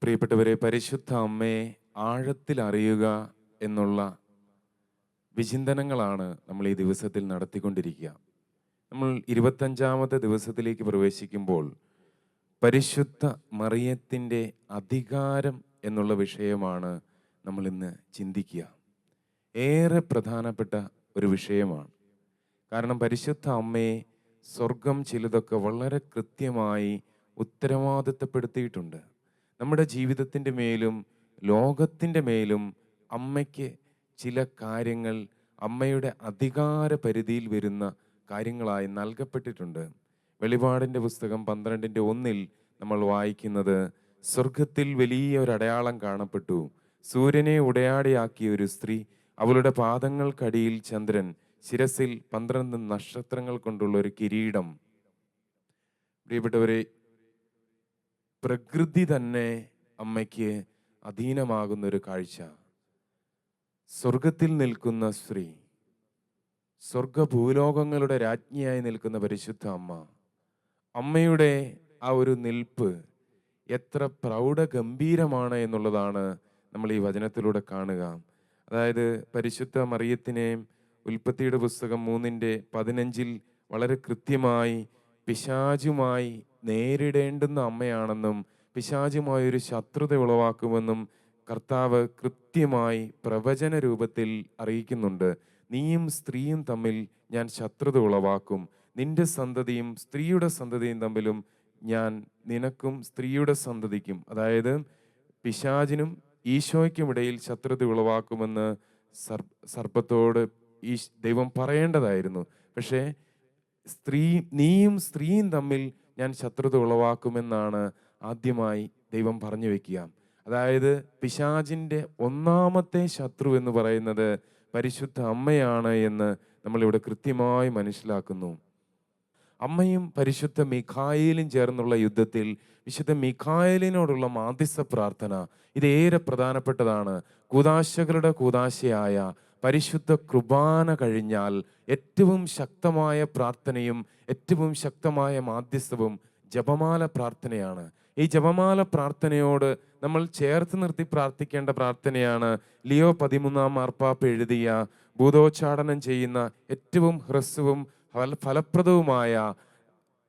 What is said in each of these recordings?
പ്രിയപ്പെട്ടവരെ, പരിശുദ്ധ അമ്മയെ ആഴത്തിൽ അറിയുക എന്നുള്ള വിചിന്തനങ്ങളാണ് നമ്മൾ ഈ ദിവസത്തിൽ നടത്തിക്കൊണ്ടിരിക്കുക. നമ്മൾ 25ാമത്തെ ദിവസത്തിലേക്ക് പ്രവേശിക്കുമ്പോൾ പരിശുദ്ധ മറിയത്തിൻ്റെ അധികാരം എന്നുള്ള വിഷയമാണ് നമ്മൾ ഇന്ന് ചിന്തിക്കുക. ഏറെ പ്രധാനപ്പെട്ട ഒരു വിഷയമാണ്. കാരണം പരിശുദ്ധ അമ്മയെ സ്വർഗം ചിലതൊക്കെ വളരെ കൃത്യമായി ഉത്തരവാദിത്തപ്പെടുത്തിയിട്ടുണ്ട്. നമ്മുടെ ജീവിതത്തിൻ്റെ മേലും ലോകത്തിൻ്റെ മേലും അമ്മയ്ക്ക് ചില കാര്യങ്ങൾ അമ്മയുടെ അധികാര പരിധിയിൽ വരുന്ന കാര്യങ്ങളായി നൽകപ്പെട്ടിട്ടുണ്ട്. വെളിപാടിൻ്റെ പുസ്തകം 12:1 നമ്മൾ വായിക്കുന്നത്, സ്വർഗത്തിൽ വലിയ ഒരു അടയാളം കാണപ്പെട്ടു. സൂര്യനെ ഉടയാടയാക്കിയ ഒരു സ്ത്രീ, അവളുടെ പാദങ്ങൾക്കടിയിൽ ചന്ദ്രൻ, ശിരസിൽ 12 നക്ഷത്രങ്ങൾ കൊണ്ടുള്ള ഒരു കിരീടം. പ്രിയപ്പെട്ടവരെ, പ്രകൃതി തന്നെ അമ്മയ്ക്ക് അധീനമാകുന്ന ഒരു കാഴ്ച. സ്വർഗത്തിൽ നിൽക്കുന്ന സ്ത്രീ, സ്വർഗഭൂലോകങ്ങളുടെ രാജ്ഞിയായി നിൽക്കുന്ന പരിശുദ്ധ അമ്മ, അമ്മയുടെ ആ ഒരു നിൽപ്പ് എത്ര പ്രൗഢഗംഭീരമാണ് എന്നുള്ളതാണ് നമ്മൾ ഈ വചനത്തിലൂടെ കാണുക. അതായത് പരിശുദ്ധ മറിയത്തിനെ ഉൽപ്പത്തിയുടെ പുസ്തകം 3:15 വളരെ കൃത്യമായി പിശാചുമായി നേരിടേണ്ടുന്ന അമ്മയാണെന്നും പിശാചുമായൊരു ശത്രുത ഉളവാക്കുമെന്നും കർത്താവ് കൃത്യമായി പ്രവചന രൂപത്തിൽ അറിയിക്കുന്നുണ്ട്. നീയും സ്ത്രീയും തമ്മിൽ ഞാൻ ശത്രുത ഉളവാക്കും, നിന്റെ സന്തതിയും സ്ത്രീയുടെ സന്തതിയും തമ്മിലും ഞാൻ നിനക്കും സ്ത്രീയുടെ സന്തതിക്കും, അതായത് പിശാചിനും ഈശോയ്ക്കും ഇടയിൽ ശത്രുത ഉളവാക്കുമെന്ന് സർപ്പത്തോട് ഈ ദൈവം പറയേണ്ടതായിരുന്നു. പക്ഷേ നീയും സ്ത്രീയും തമ്മിൽ ഞാൻ ശത്രുത ഉളവാക്കുമെന്നാണ് ആദ്യമായി ദൈവം പറഞ്ഞു വെക്കുക. അതായത് പിശാചിൻ്റെ ഒന്നാമത്തെ ശത്രു എന്ന് പറയുന്നത് പരിശുദ്ധ അമ്മയാണ് എന്ന് നമ്മളിവിടെ കൃത്യമായി മനസ്സിലാക്കുന്നു. അമ്മയും പരിശുദ്ധ മിഖായേലും ചേർന്നുള്ള യുദ്ധത്തിൽ വിശുദ്ധ മിഖായേലിനോടുള്ള മാധ്യസ്ഥ പ്രാർത്ഥന ഇതേറെ പ്രധാനപ്പെട്ടതാണ്. കൂദാശകളുടെ കൂദാശയായ പരിശുദ്ധ കുർബാന കഴിഞ്ഞാൽ ഏറ്റവും ശക്തമായ പ്രാർത്ഥനയും ഏറ്റവും ശക്തമായ മാധ്യസ്ഥവും ജപമാല പ്രാർത്ഥനയാണ്. ഈ ജപമാല പ്രാർത്ഥനയോട് നമ്മൾ ചേർത്ത് നിർത്തി പ്രാർത്ഥിക്കേണ്ട പ്രാർത്ഥനയാണ് ലിയോ 13 മാർപ്പാപ്പ എഴുതിയ ഭൂതോച്ചാടനം ചെയ്യുന്ന ഏറ്റവും ഹ്രസ്വവും ഫലപ്രദവുമായ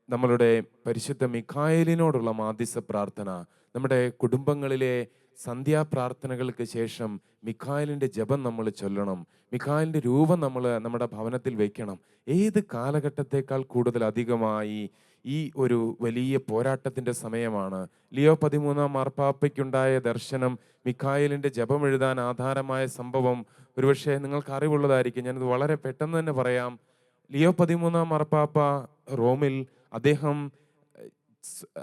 നമ്മളുടെ പരിശുദ്ധ മിഖായേലിനോടുള്ള മാധ്യസ്ഥ പ്രാർത്ഥന. നമ്മുടെ കുടുംബങ്ങളിലെ സന്ധ്യാപ്രാർത്ഥനകൾക്ക് ശേഷം മിഖായേലിൻ്റെ ജപം നമ്മൾ ചൊല്ലണം. മിഖായേലിൻ്റെ രൂപം നമ്മൾ നമ്മുടെ ഭവനത്തിൽ വയ്ക്കണം. ഏത് കാലഘട്ടത്തേക്കാൾ കൂടുതൽ അധികമായി ഈ ഒരു വലിയ പോരാട്ടത്തിൻ്റെ സമയമാണ്. ലിയോ 13 മാർപ്പാപ്പയ്ക്കുണ്ടായ ദർശനം, മിഖായേലിൻ്റെ ജപം എഴുതാൻ ആധാരമായ സംഭവം ഒരുപക്ഷെ നിങ്ങൾക്ക് അറിവുള്ളതായിരിക്കും. ഞാനത് വളരെ പെട്ടെന്ന് തന്നെ പറയാം. ലിയോ 13 മാർപ്പാപ്പ റോമിൽ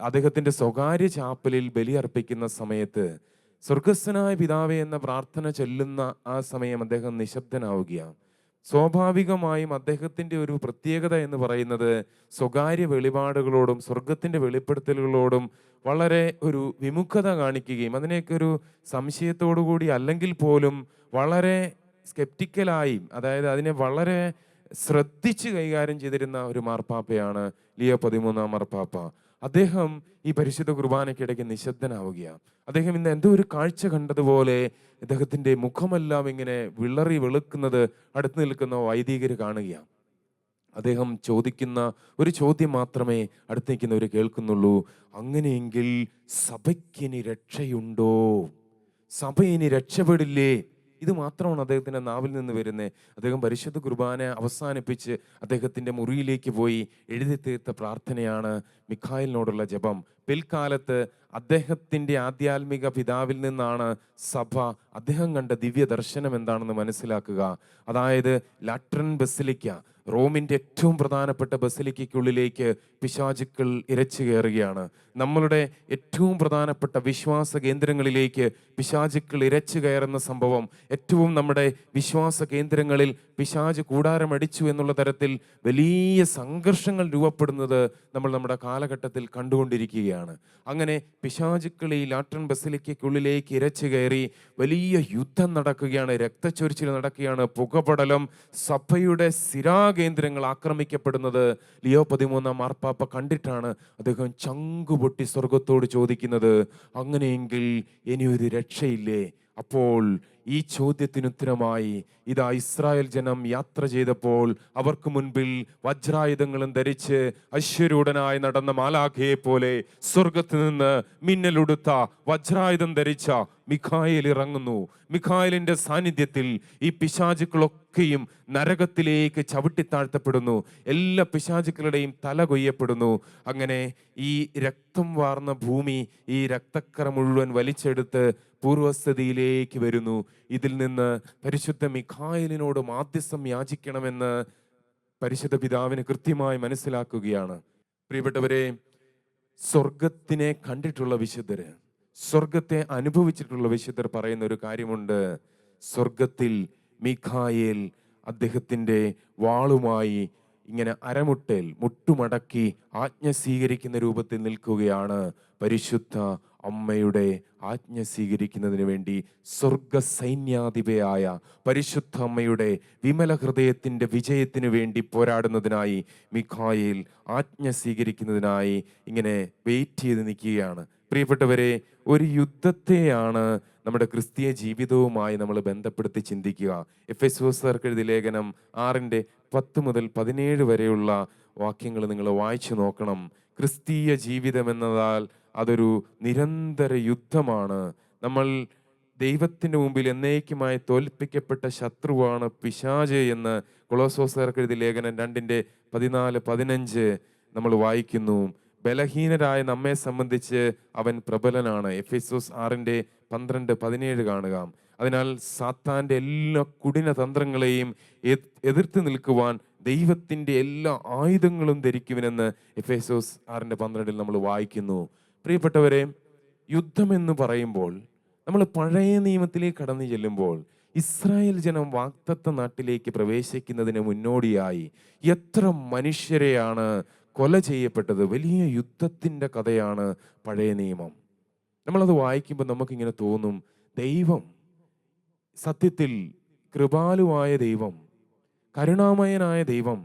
അദ്ദേഹത്തിൻ്റെ സ്വകാര്യ ചാപ്പലിൽ ബലിയർപ്പിക്കുന്ന സമയത്ത് സ്വർഗസ്ഥനായ പിതാവേ എന്ന പ്രാർത്ഥന ചൊല്ലുന്ന ആ സമയം അദ്ദേഹം നിശബ്ദനാവുകയാണ്. സ്വാഭാവികമായും അദ്ദേഹത്തിൻ്റെ ഒരു പ്രത്യേകത എന്ന് പറയുന്നത് സ്വകാര്യ വെളിപാടുകളോടും സ്വർഗത്തിൻ്റെ വെളിപ്പെടുത്തലുകളോടും വളരെ ഒരു വിമുഖത കാണിക്കുകയും അതിനെയൊക്കെ ഒരു സംശയത്തോടു കൂടി അല്ലെങ്കിൽ പോലും വളരെ സ്കെപ്റ്റിക്കലായി, അതായത് അതിനെ വളരെ ശ്രദ്ധിച്ച് കൈകാര്യം ചെയ്തിരുന്ന ഒരു മാർപ്പാപ്പയാണ് ലിയോ 13 മാർപ്പാപ്പ. അദ്ദേഹം ഈ പരിശുദ്ധ കുർബാനയ്ക്കിടയ്ക്ക് നിശബ്ദനാവുകയാണ്. അദ്ദേഹം ഇന്ന് എന്തോ ഒരു കാഴ്ച കണ്ടതുപോലെ അദ്ദേഹത്തിൻ്റെ മുഖമെല്ലാം ഇങ്ങനെ വിളറി വെളുക്കുന്നത് അടുത്ത് നിൽക്കുന്ന വൈദികർ കാണുകയാണ്. അദ്ദേഹം ചോദിക്കുന്ന ഒരു ചോദ്യം മാത്രമേ അടുത്ത് നിൽക്കുന്നവർ കേൾക്കുന്നുള്ളൂ. അങ്ങനെയെങ്കിൽ സഭയ്ക്കിനി രക്ഷയുണ്ടോ? സഭ ഇനി രക്ഷപ്പെടില്ലേ? ഇത് മാത്രമാണ് അദ്ദേഹത്തിൻ്റെ നാവിൽ നിന്ന് വരുന്നത്. അദ്ദേഹം പരിശുദ്ധ കുർബാന അവസാനിപ്പിച്ച് അദ്ദേഹത്തിൻ്റെ മുറിയിലേക്ക് പോയി എഴുതി തീർത്ത പ്രാർത്ഥനയാണ് മിഖായേലിനോടുള്ള ജപം. പിൽക്കാലത്ത് അദ്ദേഹത്തിൻ്റെ ആധ്യാത്മിക പിതാവിൽ നിന്നാണ് സഭ അദ്ദേഹം കണ്ട ദിവ്യ ദർശനം എന്താണെന്ന് മനസ്സിലാക്കുക. അതായത് ലാട്രൻ ബസിലിക്ക, റോമിൻ്റെ ഏറ്റവും പ്രധാനപ്പെട്ട ബസിലിക്കയ്ക്കുള്ളിലേക്ക് പിശാചുക്കൾ ഇരച്ചു കയറുകയാണ്. നമ്മളുടെ ഏറ്റവും പ്രധാനപ്പെട്ട വിശ്വാസ കേന്ദ്രങ്ങളിലേക്ക് പിശാചുക്കൾ ഇരച്ചു കയറുന്ന സംഭവം, ഏറ്റവും നമ്മുടെ വിശ്വാസ കേന്ദ്രങ്ങളിൽ പിശാച് കൂടാരമടിച്ചു എന്നുള്ള തരത്തിൽ വലിയ സംഘർഷങ്ങൾ രൂപപ്പെടുന്നത് നമ്മൾ നമ്മുടെ കാലഘട്ടത്തിൽ കണ്ടുകൊണ്ടിരിക്കുകയാണ്. അങ്ങനെ പിശാചുക്കൾ ഈ ലാട്രൻ ബസിലിക്കയ്ക്കുള്ളിലേക്ക് ഇരച്ചു കയറി വലിയ യുദ്ധം നടക്കുകയാണ്, രക്തച്ചൊരിച്ചിൽ നടക്കുകയാണ്, പുകപടലം, സഭയുടെ സ്ഥിരാകേന്ദ്രങ്ങൾ ആക്രമിക്കപ്പെടുന്നത് ലിയോ 13 മാർപ്പാപ്പ കണ്ടിട്ടാണ് അദ്ദേഹം ചങ്കുപൊട്ടി സ്വർഗത്തോട് ചോദിക്കുന്നത്, അങ്ങനെയെങ്കിൽ ഇനിയൊരു രക്ഷയില്ലേ? അപ്പോൾ ഈ ചോദ്യത്തിന് ഉത്തരമായി ഇതാ ഇസ്രായേൽ ജനം യാത്ര ചെയ്തപ്പോൾ അവർക്ക് മുൻപിൽ വജ്രായുധങ്ങളും ധരിച്ച് അശ്വരൂഢനായി നടന്ന മാലാഖയെ പോലെ സ്വർഗത്ത് നിന്ന് മിന്നലുടുത്ത വജ്രായുധം ധരിച്ച മിഖായേൽ ഇറങ്ങുന്നു. മിഖായേലിന്റെ സാന്നിധ്യത്തിൽ ഈ പിശാചുക്കളൊക്കെയും നരകത്തിലേക്ക് ചവിട്ടിത്താഴ്ത്തപ്പെടുന്നു. എല്ലാ പിശാചുക്കളുടെയും തല കൊയ്യപ്പെടുന്നു. അങ്ങനെ ഈ രക്തം വാർന്ന ഭൂമി ഈ രക്തക്കറ മുഴുവൻ വലിച്ചെടുത്ത് പൂർവസ്ഥിതിയിലേക്ക് വരുന്നു. ഇതിൽ നിന്ന് പരിശുദ്ധ മിഖായേലിനോട് മാധ്യസ്ഥം യാചിക്കണമെന്ന് പരിശുദ്ധ പിതാവിന് കൃത്യമായി മനസ്സിലാക്കുകയാണ്. പ്രിയപ്പെട്ടവരെ, സ്വർഗത്തിനെ കണ്ടിട്ടുള്ള വിശുദ്ധര്, സ്വർഗത്തെ അനുഭവിച്ചിട്ടുള്ള വിശുദ്ധർ പറയുന്ന ഒരു കാര്യമുണ്ട്. സ്വർഗത്തിൽ മിഖായേൽ അദ്ദേഹത്തിൻ്റെ വാളുമായി ഇങ്ങനെ അരമുട്ടേൽ മുട്ടുമടക്കി ആജ്ഞ സ്വീകരിക്കുന്ന രൂപത്തിൽ നിൽക്കുകയാണ്. പരിശുദ്ധ അമ്മയുടെ ആജ്ഞ സ്വീകരിക്കുന്നതിന് വേണ്ടി സ്വർഗ സൈന്യാധിപയായ പരിശുദ്ധ അമ്മയുടെ വിമല ഹൃദയത്തിൻ്റെ വിജയത്തിന് വേണ്ടി പോരാടുന്നതിനായി മിഖായേൽ ആജ്ഞ സ്വീകരിക്കുന്നതിനായി ഇങ്ങനെ വെയിറ്റ് ചെയ്ത് നിൽക്കുകയാണ്. പ്രിയപ്പെട്ടവരെ, ഒരു യുദ്ധത്തെയാണ് നമ്മുടെ ക്രിസ്തീയ ജീവിതവുമായി നമ്മൾ ബന്ധപ്പെടുത്തി ചിന്തിക്കുക. എഫെസോസ്യർക്ക് എഴുതിയ ലേഖനം 6:10 മുതൽ 17 വരെയുള്ള വാക്യങ്ങൾ നിങ്ങൾ വായിച്ചു നോക്കണം. ക്രിസ്തീയ ജീവിതം എന്നതാൽ അതൊരു നിരന്തര യുദ്ധമാണ്. നമ്മൾ ദൈവത്തിൻ്റെ മുമ്പിൽ എന്നേക്കുമായി തോൽപ്പിക്കപ്പെട്ട ശത്രുവാണ് പിശാച് എന്ന് കൊളോസ്യോസ്യർക്ക് എഴുതിയ ലേഖനം 2:14-15 നമ്മൾ വായിക്കുന്നു. ബലഹീനരായ നമ്മെ സംബന്ധിച്ച് അവൻ പ്രബലനാണ്. എഫെസോസ് 6:12-17 കാണുക. അതിനാൽ സാത്താൻ്റെ എല്ലാ കുടിന തന്ത്രങ്ങളെയും എതിർത്ത് നിൽക്കുവാൻ ദൈവത്തിൻ്റെ എല്ലാ ആയുധങ്ങളും ധരിക്കുവിനെന്ന് എഫെസോസ് 6:12 നമ്മൾ വായിക്കുന്നു. പ്രിയപ്പെട്ടവരെ, യുദ്ധമെന്ന് പറയുമ്പോൾ നമ്മൾ പഴയ നിയമത്തിലേക്ക് കടന്നു ചെല്ലുമ്പോൾ ഇസ്രായേൽ ജനം വാഗ്ദത്ത നാട്ടിലേക്ക് പ്രവേശിക്കുന്നതിന് മുന്നോടിയായി എത്ര മനുഷ്യരെയാണ് കൊല ചെയ്യപ്പെട്ടത്. വലിയ യുദ്ധത്തിൻ്റെ കഥയാണ് പഴയ നിയമം. നമ്മളത് വായിക്കുമ്പോൾ നമുക്കിങ്ങനെ തോന്നും, ദൈവം സത്യത്തിൽ കൃപാലുവായ ദൈവം, കരുണാമയനായ ദൈവം,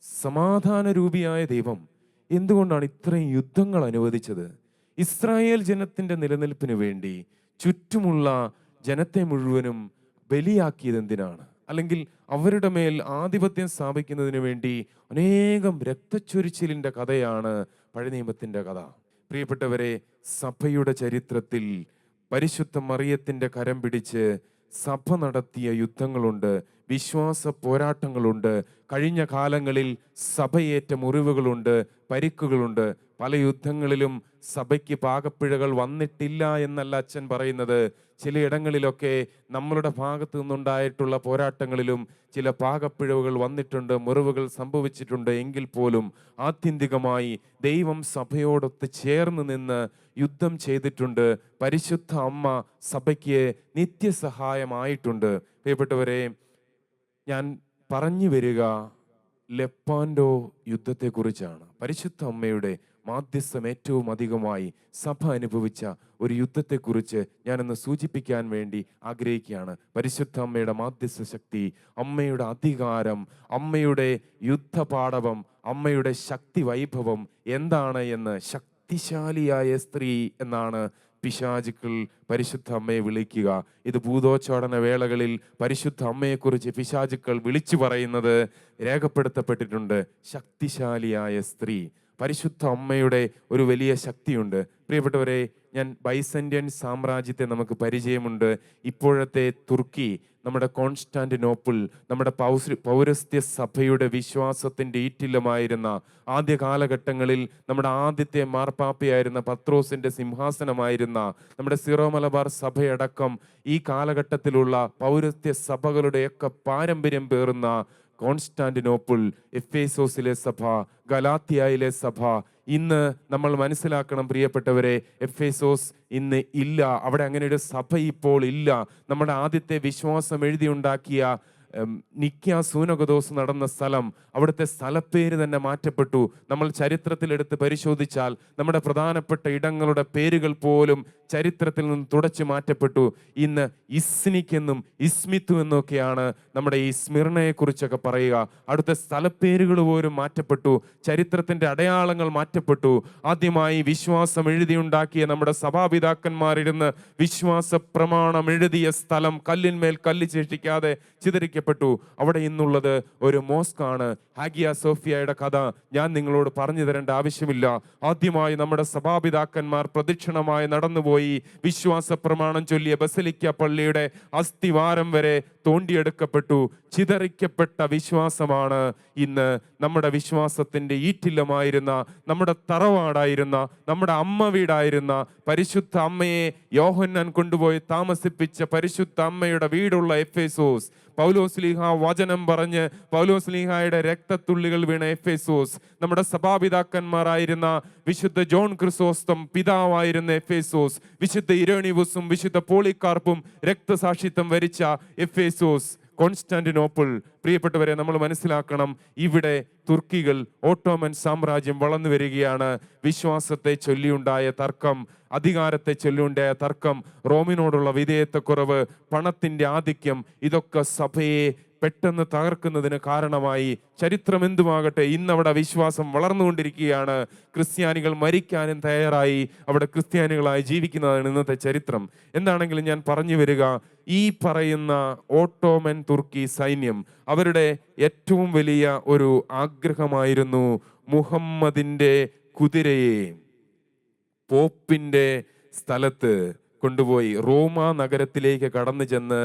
സമാധാനരൂപിയായ ദൈവം എന്തുകൊണ്ടാണ് ഇത്രയും യുദ്ധങ്ങൾ അനുവദിച്ചത്? ഇസ്രായേൽ ജനത്തിൻ്റെ നിലനിൽപ്പിന് വേണ്ടി ചുറ്റുമുള്ള ജനത്തെ മുഴുവനും ബലിയാക്കിയത് എന്തിനാണ്? അല്ലെങ്കിൽ അവരുടെ മേൽ ആധിപത്യം സ്ഥാപിക്കുന്നതിന് വേണ്ടി അനേകം രക്തച്ചൊരിച്ചിലിൻ്റെ കഥയാണ് പഴയ നിയമത്തിൻ്റെ കഥ. പ്രിയപ്പെട്ടവരെ, സഭയുടെ ചരിത്രത്തിൽ പരിശുദ്ധ മറിയത്തിൻ്റെ കരം പിടിച്ച് സഭ നടത്തിയ യുദ്ധങ്ങളുണ്ട്, വിശ്വാസ പോരാട്ടങ്ങളുണ്ട്. കഴിഞ്ഞ കാലങ്ങളിൽ സഭയേറ്റ മുറിവുകളുണ്ട്, പരിക്കുകളുണ്ട്. പല യുദ്ധങ്ങളിലും സഭയ്ക്ക് പാകപ്പിഴകൾ വന്നിട്ടില്ല എന്നല്ല അച്ഛൻ പറയുന്നത്. ചിലയിടങ്ങളിലൊക്കെ നമ്മളുടെ ഭാഗത്തു നിന്നുണ്ടായിട്ടുള്ള പോരാട്ടങ്ങളിലും ചില പാകപ്പിഴവുകൾ വന്നിട്ടുണ്ട്, മുറിവുകൾ സംഭവിച്ചിട്ടുണ്ട്. എങ്കിൽ പോലും ആത്യന്തികമായി ദൈവം സഭയോടൊത്ത് ചേർന്ന് നിന്ന് യുദ്ധം ചെയ്തിട്ടുണ്ട്. പരിശുദ്ധ അമ്മ സഭയ്ക്ക് നിത്യസഹായമായിട്ടുണ്ട്. പ്രിയപ്പെട്ടവരെ, ഞാൻ പറഞ്ഞു വരിക ലെപ്പാൻഡോ യുദ്ധത്തെക്കുറിച്ചാണ്. പരിശുദ്ധ അമ്മയുടെ മാധ്യസ്ഥം ഏറ്റവും അധികമായി സഭ അനുഭവിച്ച ഒരു യുദ്ധത്തെക്കുറിച്ച് ഞാനൊന്ന് സൂചിപ്പിക്കാൻ വേണ്ടി ആഗ്രഹിക്കുകയാണ്. പരിശുദ്ധ അമ്മയുടെ മാധ്യസ്ഥ ശക്തി, അമ്മയുടെ അധികാരം, അമ്മയുടെ യുദ്ധപാടവം, അമ്മയുടെ ശക്തി വൈഭവം എന്താണ് എന്ന് ശക്തിശാലിയായ സ്ത്രീ എന്നാണ് പിശാചുക്കൾ പരിശുദ്ധ അമ്മയെ വിളിക്കുക. ഇത് ഭൂതോച്ചാടന വേളകളിൽ പരിശുദ്ധ അമ്മയെക്കുറിച്ച് പിശാചുക്കൾ വിളിച്ചു പറയുന്നത് രേഖപ്പെടുത്തപ്പെട്ടിട്ടുണ്ട്. ശക്തിശാലിയായ സ്ത്രീ. പരിശുദ്ധ അമ്മയുടെ ഒരു വലിയ ശക്തിയുണ്ട്. പ്രിയപ്പെട്ടവരെ, ഞാൻ ബൈസന്റിയൻ സാമ്രാജ്യത്തെ നമുക്ക് പരിചയമുണ്ട്. ഇപ്പോഴത്തെ തുർക്കി, നമ്മുടെ കോൺസ്റ്റാന്റിനോപ്പിൾ, നമ്മുടെ പൗരസ്ത്യ സഭയുടെ വിശ്വാസത്തിൻ്റെ ഈറ്റില്ലമായിരുന്ന ആദ്യ കാലഘട്ടങ്ങളിൽ നമ്മുടെ ആദ്യത്തെ മാർപ്പാപ്പയായിരുന്ന പത്രോസിൻ്റെ സിംഹാസനമായിരുന്ന നമ്മുടെ സിറോ മലബാർ സഭയടക്കം ഈ കാലഘട്ടത്തിലുള്ള പൗരസ്ത്യ സഭകളുടെയൊക്കെ പാരമ്പര്യം പേറുന്ന കോൺസ്റ്റാന്റിനോപ്പിൾ, എഫേസോസിലെ സഭ, ഗലാത്തിയയിലെ സഭ, ഇന്ന് നമ്മൾ മനസ്സിലാക്കണം പ്രിയപ്പെട്ടവരെ, എഫേസോസ് ഇന്ന് ഇല്ല. അവിടെ അങ്ങനെ ഒരു സഭ ഇപ്പോൾ ഇല്ല. നമ്മുടെ ആദ്യത്തെ വിശ്വാസം എഴുതിയുണ്ടാക്കിയ നിക്യ സൂനകദോസ് നടന്ന സ്ഥലം, അവിടുത്തെ സ്ഥലപ്പേര് തന്നെ മാറ്റപ്പെട്ടു. നമ്മൾ ചരിത്രത്തിലെടുത്ത് പരിശോധിച്ചാൽ നമ്മുടെ പ്രധാനപ്പെട്ട ഇടങ്ങളുടെ പേരുകൾ പോലും ചരിത്രത്തിൽ നിന്ന് തുടച്ചു മാറ്റപ്പെട്ടു. ഇന്ന് ഇസ്നിക് എന്നും ഇസ്മിത്തു എന്നൊക്കെയാണ് നമ്മുടെ ഈ സ്മിർണയെക്കുറിച്ചൊക്കെ പറയുക. അവിടുത്തെ സ്ഥലപ്പേരുകൾ പോലും മാറ്റപ്പെട്ടു, ചരിത്രത്തിൻ്റെ അടയാളങ്ങൾ മാറ്റപ്പെട്ടു. ആദ്യമായി വിശ്വാസം എഴുതിയുണ്ടാക്കിയ നമ്മുടെ സഭാപിതാക്കന്മാരിരുന്ന് വിശ്വാസ പ്രമാണം എഴുതിയ സ്ഥലം കല്ലിന്മേൽ കല്ല് ശേഷിക്കാതെ ചിതറിക്കപ്പെട്ടു. അവിടെ ഇന്നുള്ളത് ഒരു മോസ്കാണ്. ഹാഗിയ സോഫിയയുടെ കഥ ഞാൻ നിങ്ങളോട് പറഞ്ഞു തരേണ്ട ആവശ്യമില്ല. ആദ്യമായി നമ്മുടെ സഭാപിതാക്കന്മാർ പ്രദക്ഷിണമായി നടന്നുപോയി വിശ്വാസ പ്രമാണം ചൊല്ലിയ ബസലിക്ക പള്ളിയുടെ അസ്ഥിവാരം വരെ തോണ്ടിയെടുക്കപ്പെട്ടു. ചിതറിക്കപ്പെട്ട വിശ്വാസമാണ് ഇന്ന് നമ്മുടെ വിശ്വാസത്തിൻ്റെ ഈറ്റില്ലമായിരുന്ന, നമ്മുടെ തറവാടായിരുന്ന, നമ്മുടെ അമ്മ വീടായിരുന്ന പരിശുദ്ധ അമ്മയെ യോഹന്നാൻ കൊണ്ടുപോയി താമസിപ്പിച്ച പരിശുദ്ധ അമ്മയുടെ വീടുള്ള എഫേസോസ്. പൗലോസ്ലീഹ വചനം പറഞ്ഞ് പൗലോസ്ലീഹയുടെ രക്തത്തുള്ളികൾ വീണ എഫേസോസ്. നമ്മുടെ സഭാപിതാക്കന്മാരായിരുന്ന വിശുദ്ധ ജോൺ ക്രിസോസ്തം പിതാവായിരുന്ന എഫേസോസ്, വിശുദ്ധ ഇരണീവുസും വിശുദ്ധ പോളികാർപ്പും രക്തസാക്ഷിത്വം വരിച്ച എഫേസോസ്, കോൺസ്റ്റാന്റിനോപ്പിൾ. പ്രിയപ്പെട്ടവരെ, നമ്മൾ മനസ്സിലാക്കണം, ഇവിടെ തുർക്കികൾ, ഓട്ടോമൻ സാമ്രാജ്യം വളർന്നു വരികയാണ്. വിശ്വാസത്തെ ചൊല്ലിയുണ്ടായ തർക്കം, അധികാരത്തെ ചൊല്ലിയുണ്ടായ തർക്കം, റോമിനോടുള്ള വിധേയത്വക്കുറവ്, പണത്തിൻ്റെ ആധിക്യം, ഇതൊക്കെ സഭയെ പെട്ടെന്ന് തകർക്കുന്നതിന് കാരണമായി. ചരിത്രം എന്തുമാകട്ടെ, ഇന്നവിടെ വിശ്വാസം വളർന്നുകൊണ്ടിരിക്കുകയാണ്. ക്രിസ്ത്യാനികൾ മരിക്കാനും തയ്യാറായി അവിടെ ക്രിസ്ത്യാനികളായി ജീവിക്കുന്നതാണ് ഇന്നത്തെ ചരിത്രം. എന്താണെങ്കിലും ഞാൻ പറഞ്ഞു വരിക, ഈ പറയുന്ന ഓട്ടോമൻ തുർക്കി സൈന്യം, അവരുടെ ഏറ്റവും വലിയ ഒരു ആഗ്രഹമായിരുന്നു മുഹമ്മദിൻ്റെ കുതിരയെ പോപ്പിൻ്റെ സ്ഥലത്ത് കൊണ്ടുപോയി റോമാ നഗരത്തിലേക്ക് കടന്നു ചെന്ന്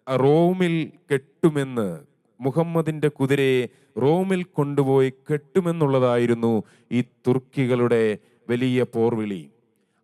റോമിൽ കെട്ടുമെന്ന്, മുഹമ്മദിൻ്റെ കുതിരയെ റോമിൽ കൊണ്ടുപോയി കെട്ടുമെന്നുള്ളതായിരുന്നു ഈ തുർക്കികളുടെ വലിയ പോർവിളി.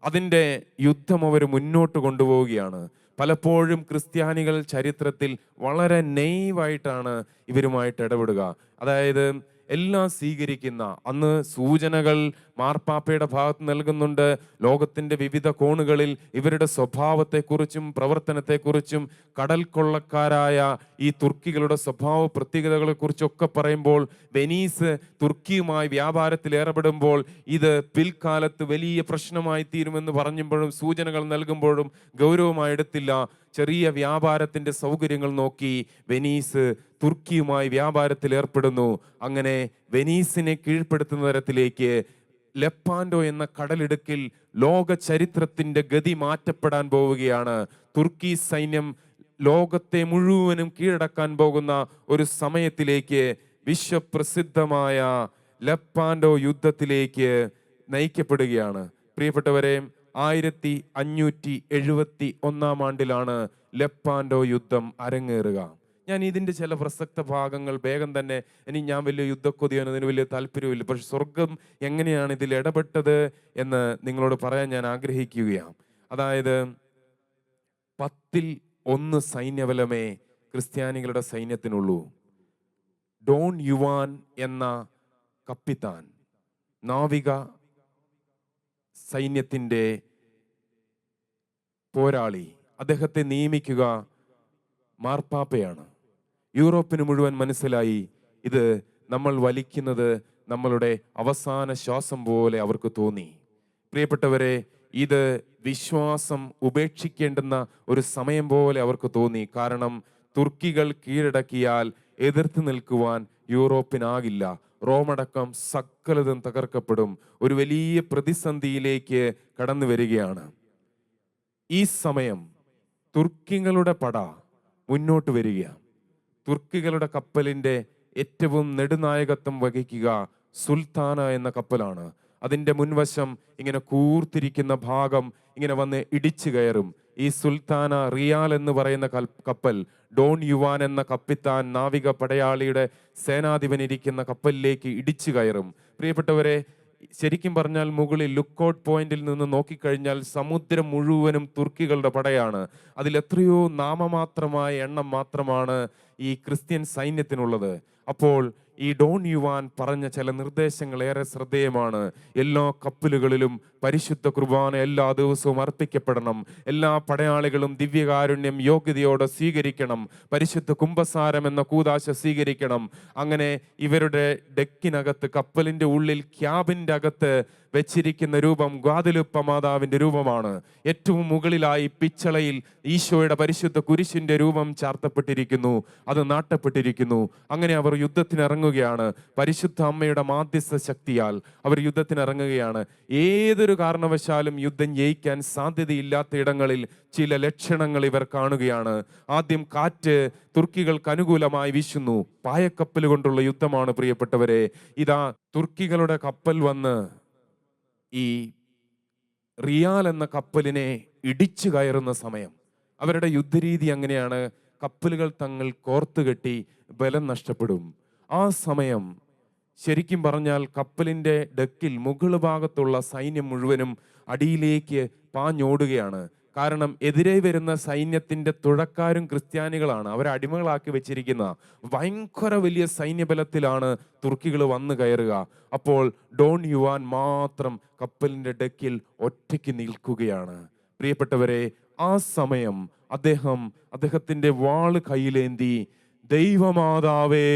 അതിൻ്റെ യുദ്ധം അവർ മുന്നോട്ട് കൊണ്ടുപോവുകയാണ്. പലപ്പോഴും ക്രിസ്ത്യാനികൾ ചരിത്രത്തിൽ വളരെ നെയ്വായിട്ടാണ് ഇവരുമായിട്ട് ഇടപെടുക. അതായത് എല്ലാം സ്വീകരിക്കുന്ന, അന്ന് സൂചനകൾ മാർപ്പാപ്പയുടെ ഭാഗത്ത് നൽകുന്നുണ്ട്. ലോകത്തിൻ്റെ വിവിധ കോണുകളിൽ ഇവരുടെ സ്വഭാവത്തെക്കുറിച്ചും പ്രവർത്തനത്തെക്കുറിച്ചും കടൽ കൊള്ളക്കാരായ ഈ തുർക്കികളുടെ സ്വഭാവ പ്രത്യേകതകളെക്കുറിച്ചൊക്കെ പറയുമ്പോൾ, വെനീസ് തുർക്കിയുമായി വ്യാപാരത്തിൽ ഏർപ്പെടുമ്പോൾ ഇത് പിൽക്കാലത്ത് വലിയ പ്രശ്നമായി തീരുമെന്ന് പറഞ്ഞുമ്പോഴും സൂചനകൾ നൽകുമ്പോഴും ഗൗരവമായി എടുത്തില്ല. ചെറിയ വ്യാപാരത്തിൻ്റെ സൗകര്യങ്ങൾ നോക്കി വെനീസ് തുർക്കിയുമായി വ്യാപാരത്തിൽ ഏർപ്പെടുന്നു. അങ്ങനെ വെനീസിനെ കീഴ്പ്പെടുത്തുന്ന തരത്തിലേക്ക് ലെപ്പാൻഡോ എന്ന കടലിടുക്കിൽ ലോക ചരിത്രത്തിൻ്റെ ഗതി മാറ്റപ്പെടാൻ പോവുകയാണ്. തുർക്കി സൈന്യം ലോകത്തെ മുഴുവനും കീഴടക്കാൻ പോകുന്ന ഒരു സമയത്തിലേക്ക്, വിശ്വപ്രസിദ്ധമായ ലെപ്പാൻഡോ യുദ്ധത്തിലേക്ക് നയിക്കപ്പെടുകയാണ്. പ്രിയപ്പെട്ടവരെ, 1571 ലെപ്പാൻഡോ യുദ്ധം അരങ്ങേറുക. ഞാൻ ഇതിൻ്റെ ചില പ്രസക്ത ഭാഗങ്ങൾ വേഗം തന്നെ, ഞാൻ വലിയ യുദ്ധക്കൊതിയാണ്, അതിന് വലിയ താല്പര്യമില്ല, പക്ഷെ സ്വർഗം എങ്ങനെയാണ് ഇതിൽ ഇടപെട്ടത് എന്ന് നിങ്ങളോട് പറയാൻ ഞാൻ ആഗ്രഹിക്കുകയാണ്. അതായത് 10-1 സൈന്യബലമേ ക്രിസ്ത്യാനികളുടെ സൈന്യത്തിനുള്ളൂ. ഡോൺ യുവാൻ എന്ന കപ്പിത്താൻ, നാവിക സൈന്യത്തിൻ്റെ പോരാളി, അദ്ദേഹത്തെ നിയമിക്കുക മാർപ്പാപ്പയാണ്. യൂറോപ്പിന് മുഴുവൻ മനസ്സിലായി, ഇത് നമ്മൾ വലിക്കുന്നത് നമ്മളുടെ അവസാന ശ്വാസം പോലെ അവർക്ക് തോന്നി. പ്രിയപ്പെട്ടവരെ, ഇത് വിശ്വാസം ഉപേക്ഷിക്കേണ്ടുന്ന ഒരു സമയം പോലെ അവർക്ക് തോന്നി. കാരണം തുർക്കികൾ കീഴടക്കിയാൽ എതിർത്ത് നിൽക്കുവാൻ യൂറോപ്പിനാകില്ല. റോമടക്കം സകലതും തകർക്കപ്പെടും. ഒരു വലിയ പ്രതിസന്ധിയിലേക്ക് കടന്നു വരികയാണ്. ഈ സമയം തുർക്കികളുടെ പട മുന്നോട്ട് വരിക. തുർക്കികളുടെ കപ്പലിൻ്റെ ഏറ്റവും നെടുനായകത്വം വഹിക്കുക സുൽത്താന എന്ന കപ്പലാണ്. അതിൻ്റെ മുൻവശം ഇങ്ങനെ കൂർത്തിരിക്കുന്ന ഭാഗം ഇങ്ങനെ വന്ന് ഇടിച്ചു കയറും. ഈ സുൽത്താന റിയാൽ എന്ന് പറയുന്ന കപ്പൽ ഡോൺ യുവാൻ എന്ന കപ്പിത്താൻ നാവിക പടയാളിയുടെ സേനാധിപനിരിക്കുന്ന കപ്പലിലേക്ക് ഇടിച്ചു കയറും. പ്രിയപ്പെട്ടവരെ, ശരിക്കും പറഞ്ഞാൽ മുകളിൽ ലുക്കൗട്ട് പോയിന്റിൽ നിന്ന് നോക്കിക്കഴിഞ്ഞാൽ സമുദ്രം മുഴുവനും തുർക്കികളുടെ പടയാണ്. അതിൽ എത്രയോ നാമമാത്രമായ എണ്ണം മാത്രമാണ് ഈ ക്രിസ്ത്യൻ സൈന്യത്തിനുള്ളത്. അപ്പോൾ ഈ ഡോൺ യുവാൻ പറഞ്ഞ ചില നിർദ്ദേശങ്ങൾ ഏറെ ശ്രദ്ധേയമാണ്. എല്ലാ കപ്പലുകളിലും പരിശുദ്ധ കുർബാന എല്ലാ ദിവസവും അർപ്പിക്കപ്പെടണം. എല്ലാ പടയാളികളും ദിവ്യകാരുണ്യം യോഗ്യതയോടെ സ്വീകരിക്കണം. പരിശുദ്ധ കുംഭസാരം എന്ന കൂദാശ സ്വീകരിക്കണം. അങ്ങനെ ഇവരുടെ ഡെക്കിനകത്ത്, കപ്പലിൻ്റെ ഉള്ളിൽ, ക്യാബിൻ്റെ അകത്ത് വെച്ചിരിക്കുന്ന രൂപം ഗ്വാദലുപ്പ മാതാവിൻ്റെ രൂപമാണ്. ഏറ്റവും മുകളിലായി പിച്ചളയിൽ ഈശോയുടെ പരിശുദ്ധ കുരിശിൻ്റെ രൂപം ചാർത്തപ്പെട്ടിരിക്കുന്നു, അത് നാട്ടപ്പെട്ടിരിക്കുന്നു. അങ്ങനെ അവർ യുദ്ധത്തിനിറങ്ങുകയാണ്. പരിശുദ്ധ അമ്മയുടെ മാധ്യസ്ഥ ശക്തിയാൽ അവർ യുദ്ധത്തിനിറങ്ങുകയാണ്. ഏതൊരു കാരണവശാലും യുദ്ധം ജയിക്കാൻ സാധ്യതയില്ലാത്ത ഇടങ്ങളിൽ ചില ലക്ഷണങ്ങൾ ഇവർ കാണുകയാണ്. ആദ്യം കാറ്റ് തുർക്കികൾക്ക് അനുകൂലമായി വീശുന്നു. പായക്കപ്പൽ കൊണ്ടുള്ള യുദ്ധമാണ് പ്രിയപ്പെട്ടവരെ. ഇതാ തുർക്കികളുടെ കപ്പൽ വന്ന് ഈ റിയാൽ എന്ന കപ്പലിനെ ഇടിച്ചു കയറുന്ന സമയം. അവരുടെ യുദ്ധരീതി അങ്ങനെയാണ്. കപ്പലുകൾ തങ്ങൾ കോർത്തുകെട്ടി ബലം നഷ്ടപ്പെടും. ആ സമയം ശരിക്കും പറഞ്ഞാൽ കപ്പലിൻ്റെ ഡെക്കിൽ മുകൾ ഭാഗത്തുള്ള സൈന്യം മുഴുവനും അടിയിലേക്ക് പാഞ്ഞോടുകയാണ്. കാരണം എതിരെ വരുന്ന സൈന്യത്തിൻ്റെ തുഴക്കാരും ക്രിസ്ത്യാനികളാണ്. അവരെ അടിമകളാക്കി വെച്ചിരിക്കുന്ന ഭയങ്കര വലിയ സൈന്യബലത്തിലാണ് തുർക്കികൾ വന്നു കയറുക. അപ്പോൾ ഡോൺ യുവാൻ മാത്രം കപ്പലിൻ്റെ ഡെക്കിൽ ഒറ്റയ്ക്ക് നിൽക്കുകയാണ്. പ്രിയപ്പെട്ടവരെ, ആ സമയം അദ്ദേഹത്തിൻ്റെ വാള് കയ്യിലേന്തി ദൈവമാതാവേ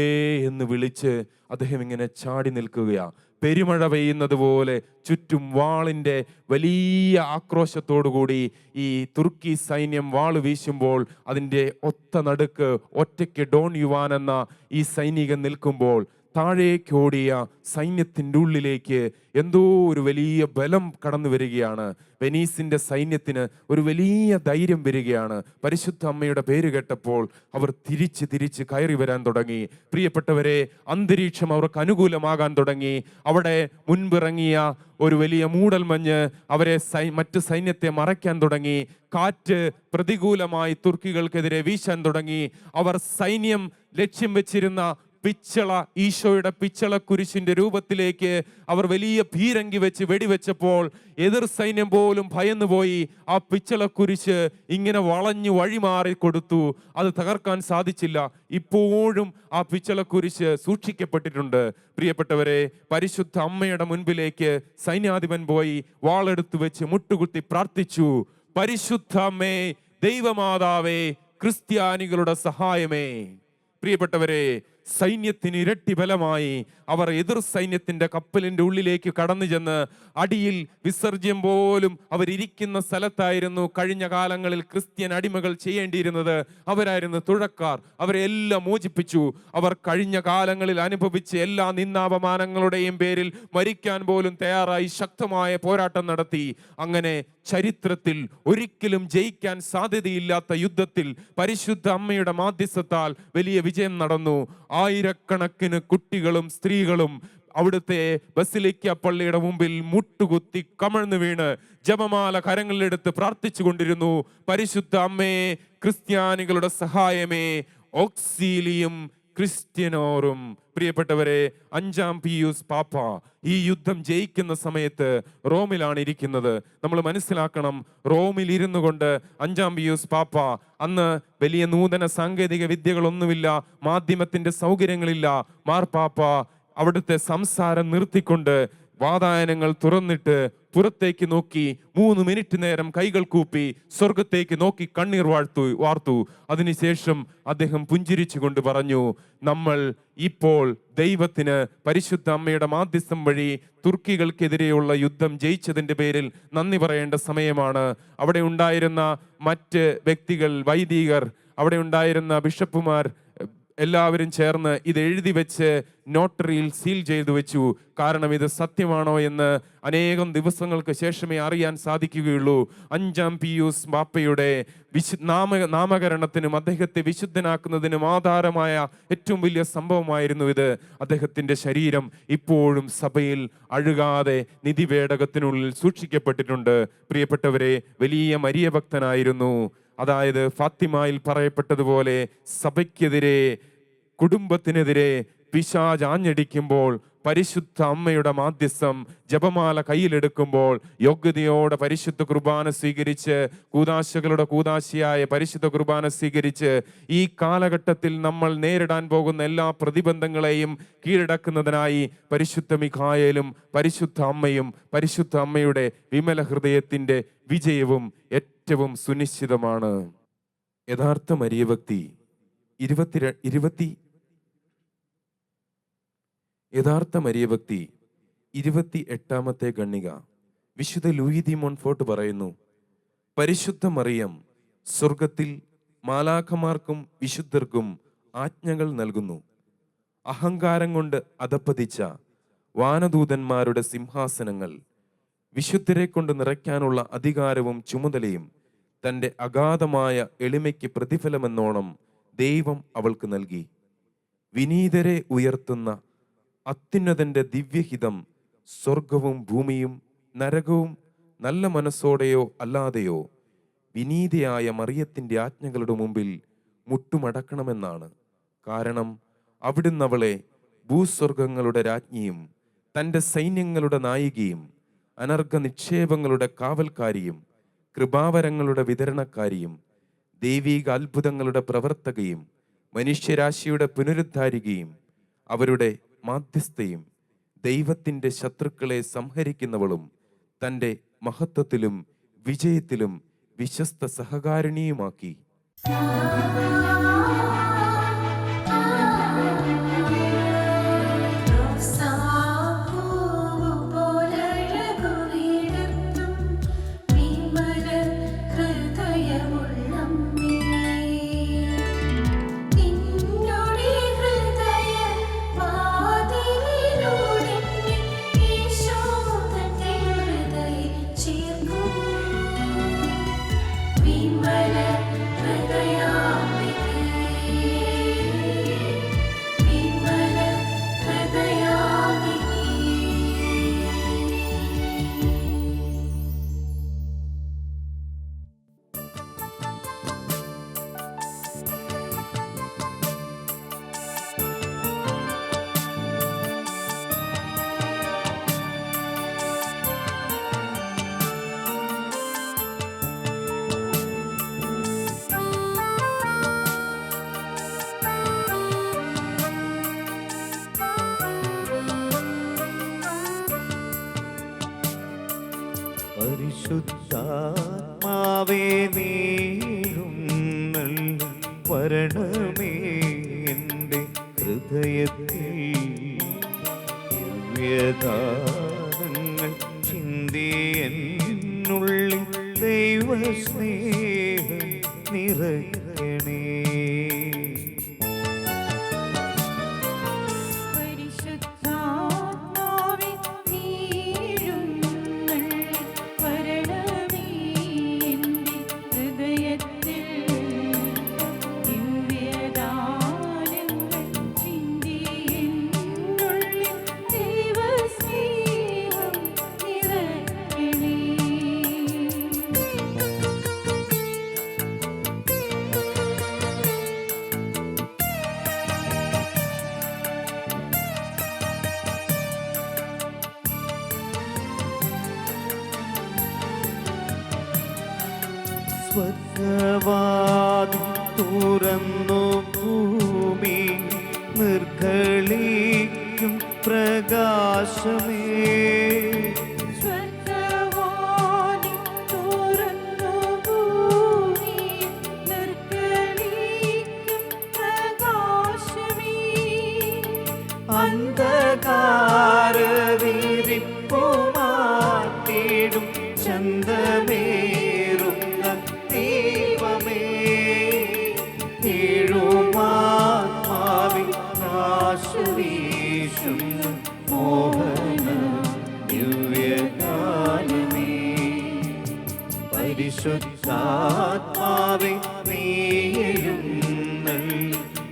എന്ന് വിളിച്ച് അദ്ദേഹം ഇങ്ങനെ ചാടി നിൽക്കുകയാണ്. പെരുമഴ പെയ്യുന്നത് പോലെ ചുറ്റും വാളിൻ്റെ വലിയ ആക്രോശത്തോടുകൂടി ഈ തുർക്കി സൈന്യം വാള് വീശുമ്പോൾ അതിൻ്റെ ഒത്ത നടുക്ക് ഒറ്റയ്ക്ക് ഡോൺ യുവാൻ എന്ന ഈ സൈനികൻ നിൽക്കുമ്പോൾ താഴേക്കോടിയ സൈന്യത്തിൻ്റെ ഉള്ളിലേക്ക് എന്തോ ഒരു വലിയ ബലം കടന്നു വരികയാണ്. വെനീസിൻ്റെ സൈന്യത്തിന് ഒരു വലിയ ധൈര്യം വരികയാണ്. പരിശുദ്ധ അമ്മയുടെ പേര് കേട്ടപ്പോൾ അവർ തിരിച്ച് കയറി വരാൻ തുടങ്ങി. പ്രിയപ്പെട്ടവരെ, അന്തരീക്ഷം അവർക്ക് അനുകൂലമാകാൻ തുടങ്ങി. അവിടെ മുൻപിറങ്ങിയ ഒരു വലിയ മൂടൽമഞ്ഞ് അവരെ മറ്റ് സൈന്യത്തെ മറയ്ക്കാൻ തുടങ്ങി. കാറ്റ് പ്രതികൂലമായി തുർക്കികൾക്കെതിരെ വീശാൻ തുടങ്ങി. അവർ സൈന്യം ലക്ഷ്യം വെച്ചിരുന്ന പിച്ചള, ഈശോയുടെ പിച്ചള കുരിശിന്റെ രൂപത്തിലേക്ക് അവർ വലിയ പീരങ്കി വെച്ച് വെടിവെച്ചപ്പോൾ എതിർ സൈന്യം പോലും ഭയന്നുപോയി. ആ പിച്ചള കുരിശ് ഇങ്ങനെ വളഞ്ഞു വഴിമാറി കൊടുത്തു. അത് തകർക്കാൻ സാധിച്ചില്ല. ഇപ്പോഴും ആ പിച്ചള കുരിശ് സൂക്ഷിക്കപ്പെട്ടിട്ടുണ്ട്. പ്രിയപ്പെട്ടവരെ, പരിശുദ്ധ അമ്മയുടെ മുൻപിലേക്ക് സൈന്യാധിപൻ പോയി വാളെടുത്തു വെച്ച് മുട്ടുകുത്തി പ്രാർത്ഥിച്ചു. പരിശുദ്ധ അമ്മേ, ദൈവമാതാവേ, ക്രിസ്ത്യാനികളുടെ സഹായമേ. പ്രിയപ്പെട്ടവരെ, സൈന്യത്തിന് ഇരട്ടി ബലമായി അവർ എതിർ സൈന്യത്തിന്റെ കപ്പലിന്റെ ഉള്ളിലേക്ക് കടന്നു ചെന്ന് അടിയിൽ വിസർജ്യം പോലും അവരിയ്ക്കുന്ന സ്ഥലത്തായിരുന്നു കഴിഞ്ഞ കാലങ്ങളിൽ ക്രിസ്ത്യൻ അടിമകൾ ചെയ്യേണ്ടിയിരുന്നത്. അവരായിരുന്നു തുഴക്കാർ. അവരെ എല്ലാം മോചിപ്പിച്ചു. അവർ കഴിഞ്ഞ കാലങ്ങളിൽ അനുഭവിച്ച എല്ലാ നിന്ദാപമാനങ്ങളുടെയും പേരിൽ മരിക്കാൻ പോലും തയ്യാറായി ശക്തമായ പോരാട്ടം നടത്തി. അങ്ങനെ ചരിത്രത്തിൽ ഒരിക്കലും ജയിക്കാൻ സാധ്യതയില്ലാത്ത യുദ്ധത്തിൽ പരിശുദ്ധ അമ്മയുടെ മാധ്യസ്ഥത്താൽ വലിയ വിജയം നടന്നു. ആയിരക്കണക്കിന് കുട്ടികളും സ്ത്രീകളും അവിടുത്തെ ബസിലിക്ക പള്ളിയുടെ മുമ്പിൽ മുട്ടുകുത്തി കമഴ്ന്നു വീണ് ജപമാല കരങ്ങളിലെടുത്ത് പ്രാർത്ഥിച്ചു കൊണ്ടിരുന്നു. പരിശുദ്ധ അമ്മേ, ക്രിസ്ത്യാനികളുടെ സഹായമേ, ഓക്സീലിയും ക്രിസ്ത്യനോറും. പ്രിയപ്പെട്ടവരെ, 5-ാം പിയൂസ് പാപ്പ ഈ യുദ്ധം ജയിക്കുന്ന സമയത്ത് റോമിലാണ് ഇരിക്കുന്നത്. നമ്മൾ മനസ്സിലാക്കണം, റോമിൽ ഇരുന്നു കൊണ്ട് 5-ാം പിയൂസ് പാപ്പ, അന്ന് വലിയ നൂതന സാങ്കേതിക വിദ്യകളൊന്നുമില്ല, മാധ്യമത്തിന്റെ സൗകര്യങ്ങളില്ല. മാർപ്പാപ്പ അവിടുത്തെ സംസാരം നിർത്തിക്കൊണ്ട് വാതായനങ്ങൾ തുറന്നിട്ട് പുറത്തേക്ക് നോക്കി 3 മിനിറ്റ് നേരം കൈകൾ കൂപ്പി സ്വർഗത്തേക്ക് നോക്കി കണ്ണീർ വാർത്തു. അതിനുശേഷം അദ്ദേഹം പുഞ്ചിരിച്ചുകൊണ്ട് പറഞ്ഞു, നമ്മൾ ഇപ്പോൾ ദൈവത്തിന് പരിശുദ്ധ അമ്മയുടെ മാധ്യസ്ഥം വഴി തുർക്കികൾക്കെതിരെയുള്ള യുദ്ധം ജയിച്ചതിൻ്റെ പേരിൽ നന്ദി പറയേണ്ട സമയമാണ്. അവിടെ ഉണ്ടായിരുന്ന മറ്റ് വ്യക്തികൾ, വൈദികർ, അവിടെ ഉണ്ടായിരുന്ന ബിഷപ്പുമാർ, എല്ലാവരും ചേർന്ന് ഇത് എഴുതി വെച്ച് നോട്ടറിയിൽ സീൽ ചെയ്തു വെച്ചു. കാരണം ഇത് സത്യമാണോ എന്ന് അനേകം ദിവസങ്ങൾക്ക് ശേഷമേ അറിയാൻ സാധിക്കുകയുള്ളൂ. 5-ാം പിയൂസ് പാപ്പയുടെ നാമകരണത്തിനും അദ്ദേഹത്തെ വിശുദ്ധനാക്കുന്നതിനും ആധാരമായ ഏറ്റവും വലിയ സംഭവമായിരുന്നു ഇത്. അദ്ദേഹത്തിൻ്റെ ശരീരം ഇപ്പോഴും സഭയിൽ അഴുകാതെ നിധിപേടകത്തിനുള്ളിൽ സൂക്ഷിക്കപ്പെട്ടിട്ടുണ്ട്. പ്രിയപ്പെട്ടവരെ, വലിയ മരിയ ഭക്തനായിരുന്നു. അതായത് ഫാത്തിമയിൽ പറയപ്പെട്ടതുപോലെ സഭയ്ക്കെതിരെ, കുടുംബത്തിനെതിരെ പിശാച് ആഞ്ഞടിക്കുമ്പോൾ പരിശുദ്ധ അമ്മയുടെ മാധ്യസ്ഥം ജപമാല കയ്യിലെടുക്കുമ്പോൾ യോഗ്യതയോടെ പരിശുദ്ധ കുർബാന സ്വീകരിച്ച്, കൂദാശകളുടെ കൂദാശയായ പരിശുദ്ധ കുർബാന സ്വീകരിച്ച് ഈ കാലഘട്ടത്തിൽ നമ്മൾ നേരിടാൻ പോകുന്ന എല്ലാ പ്രതിബന്ധങ്ങളെയും കീഴടക്കുന്നതിനായി പരിശുദ്ധ മിഖായേലും പരിശുദ്ധ അമ്മയുടെ വിമല ഹൃദയത്തിൻ്റെ വിജയവും ഏറ്റവും സുനിശ്ചിതമാണ്. യഥാർത്ഥ മരിയഭക്തി യഥാർത്ഥ മരിയഭക്തി 28-ാമത്തെ ഖണ്ഡിക. വിശുദ്ധ ലൂയി ദി മോൺഫോർട്ട് പറയുന്നു, പരിശുദ്ധ മറിയം സ്വർഗത്തിൽ മാലാഖമാർക്കും വിശുദ്ധർക്കും ആജ്ഞകൾ നൽകുന്നു. അഹങ്കാരം കൊണ്ട് അധപ്പതിച്ച വാനദൂതന്മാരുടെ സിംഹാസനങ്ങൾ വിശുദ്ധരെ കൊണ്ട് നിറയ്ക്കാനുള്ള അധികാരവും ചുമതലയും തൻ്റെ അഗാധമായ എളിമയ്ക്ക് പ്രതിഫലമെന്നോണം ദൈവം അവൾക്ക് നൽകി. വിനീതരെ ഉയർത്തുന്ന അത്യുന്നതന്റെ ദിവ്യഹിതം സ്വർഗവും ഭൂമിയും നരകവും നല്ല മനസ്സോടെയോ അല്ലാതെയോ വിനീതയായ മറിയത്തിൻ്റെ ആജ്ഞകളുടെ മുമ്പിൽ മുട്ടുമടക്കണമെന്നാണ്. കാരണം അവിടുന്ന് അവളെ ഭൂസ്വർഗങ്ങളുടെ രാജ്ഞിയും തൻ്റെ സൈന്യങ്ങളുടെ നായികയും അനർഘ നിക്ഷേപങ്ങളുടെ കാവൽക്കാരിയും കൃപാവരങ്ങളുടെ വിതരണക്കാരിയും ദൈവിക അത്ഭുതങ്ങളുടെ പ്രവർത്തകയും മനുഷ്യരാശിയുടെ പുനരുദ്ധാരികയും അവരുടെ മാധ്യസ്ഥയും ദൈവത്തിൻ്റെ ശത്രുക്കളെ സംഹരിക്കുന്നവളും തൻ്റെ മഹത്വത്തിലും വിജയത്തിലും വിശ്വസ്ത സഹകാരിണിയുമാക്കി. പരിശുദ്ധാത്മാവേ നീഴുന്നൽ വരണമേ എൻ്റെ ഹൃദയത്തിൽ ദിവ്യദാനങ്ങൾ ചിന്തി എന്നുള്ളിൽ ദൈവസ്നേഹം നിറയ്ക്കണേ. സ്വർഗവാതിൽ തുറന്നു ഭൂമി നിർഗളിക്കും പ്രകാശമേ. സ്വർഗവാതിൽ തുറന്നു ഭൂമി നിർഗളിക്കും പ്രകാശമേ. അന്ധകാര വിരിപ്പു മാറ്റിടും ചന്തമേറുന്ന ദൈവമേ, ഏഴുമാത്മാ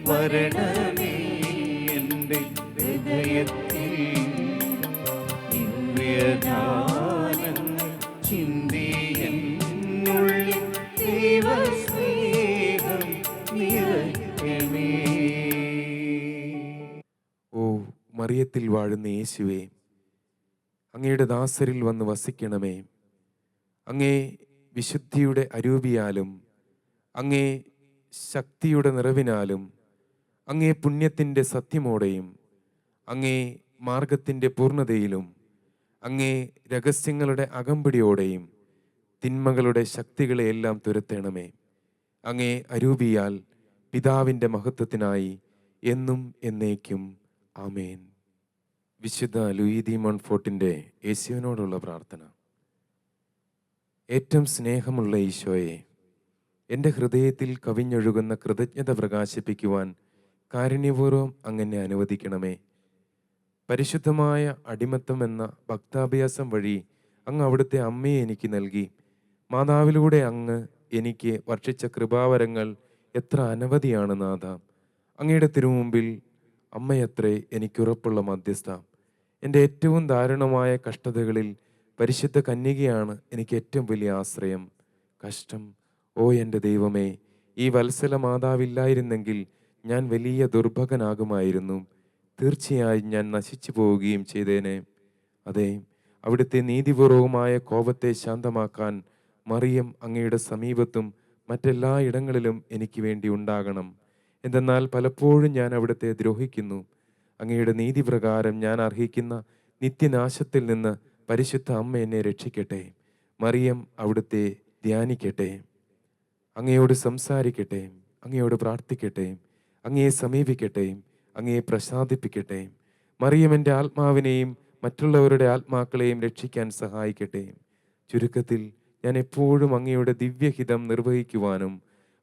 വരണമേ എൻ്റെ ഹൃദയത്തിൽ ദിവ്യജ്ഞാനങ്ങൾ ചിന്തി എന്നുള്ളിൽ ദൈവസ്നേഹം നിറയ്ക്കണേ. ഓ മറിയത്തിൽ വാഴുന്ന യേശുവേ, അങ്ങയുടെ ദാസരിൽ വന്ന് വസിക്കണമേ. അങ്ങേ വിശുദ്ധിയുടെ അരൂപിയാലും അങ്ങേ ശക്തിയുടെ നിറവിനാലും അങ്ങേ പുണ്യത്തിൻ്റെ സത്യമോടെയും അങ്ങേ മാർഗത്തിൻ്റെ പൂർണ്ണതയിലും അങ്ങേ രഹസ്യങ്ങളുടെ അകമ്പടിയോടെയും തിന്മകളുടെ ശക്തികളെയെല്ലാം തുരത്തേണമേ. അങ്ങേ അരൂപിയാൽ പിതാവിൻ്റെ മഹത്വത്തിനായി എന്നും എന്നേക്കും ആമേൻ. വിശുദ്ധ ലൂയി ദി മോൺഫോർട്ടിൻ്റെ യേശുവിനോടുള്ള പ്രാർത്ഥന. ഏറ്റവും സ്നേഹമുള്ള ഈശോയെ, എൻ്റെ ഹൃദയത്തിൽ കവിഞ്ഞൊഴുകുന്ന കൃതജ്ഞത പ്രകാശിപ്പിക്കുവാൻ കാരുണ്യപൂർവ്വം അങ്ങനെ അനുവദിക്കണമേ. പരിശുദ്ധമായ അടിമത്തം എന്ന ഭക്താഭ്യാസം വഴി അങ്ങ് അവിടുത്തെ അമ്മയെ എനിക്ക് നൽകി. മാതാവിലൂടെ അങ്ങ് എനിക്ക് വർഷിച്ച കൃപാവരങ്ങൾ എത്ര അനവധിയാണ് നാഥ. അങ്ങയുടെ തിരുമുമ്പിൽ അമ്മയത്രേ എനിക്കുറപ്പുള്ള മധ്യസ്ഥ. എൻ്റെ ഏറ്റവും ദാരുണമായ കഷ്ടതകളിൽ പരിശുദ്ധ കന്യകയാണ് എനിക്ക് ഏറ്റവും വലിയ ആശ്രയം. കഷ്ടം, ഓ എൻ്റെ ദൈവമേ, ഈ വത്സല മാതാവില്ലായിരുന്നെങ്കിൽ ഞാൻ വലിയ ദുർഭകനാകുമായിരുന്നു. തീർച്ചയായും ഞാൻ നശിച്ചു പോവുകയും ചെയ്തേനെ. അതെ, അവിടുത്തെ നീതിപൂർവമായ കോപത്തെ ശാന്തമാക്കാൻ മറിയം അങ്ങയുടെ സമീപത്തും മറ്റെല്ലാ ഇടങ്ങളിലും എനിക്ക് വേണ്ടി ഉണ്ടാകണം. എന്തെന്നാൽ പലപ്പോഴും ഞാൻ അവിടുത്തെ ദ്രോഹിക്കുന്നു. അങ്ങയുടെ നീതിപ്രകാരം ഞാൻ അർഹിക്കുന്ന നിത്യനാശത്തിൽ നിന്ന് പരിശുദ്ധ അമ്മ എന്നെ രക്ഷിക്കട്ടെ. മറിയം അവിടുത്തെ ധ്യാനിക്കട്ടെ, അങ്ങയോട് സംസാരിക്കട്ടെ, അങ്ങയോട് പ്രാർത്ഥിക്കട്ടെ, അങ്ങയെ സമീപിക്കട്ടെ, അങ്ങയെ പ്രസാദിപ്പിക്കട്ടെ. മറിയം എൻ്റെ ആത്മാവിനെയും മറ്റുള്ളവരുടെ ആത്മാക്കളെയും രക്ഷിക്കാൻ സഹായിക്കട്ടെ. ചുരുക്കത്തിൽ ഞാൻ എപ്പോഴും അങ്ങയുടെ ദിവ്യഹിതം നിർവഹിക്കുവാനും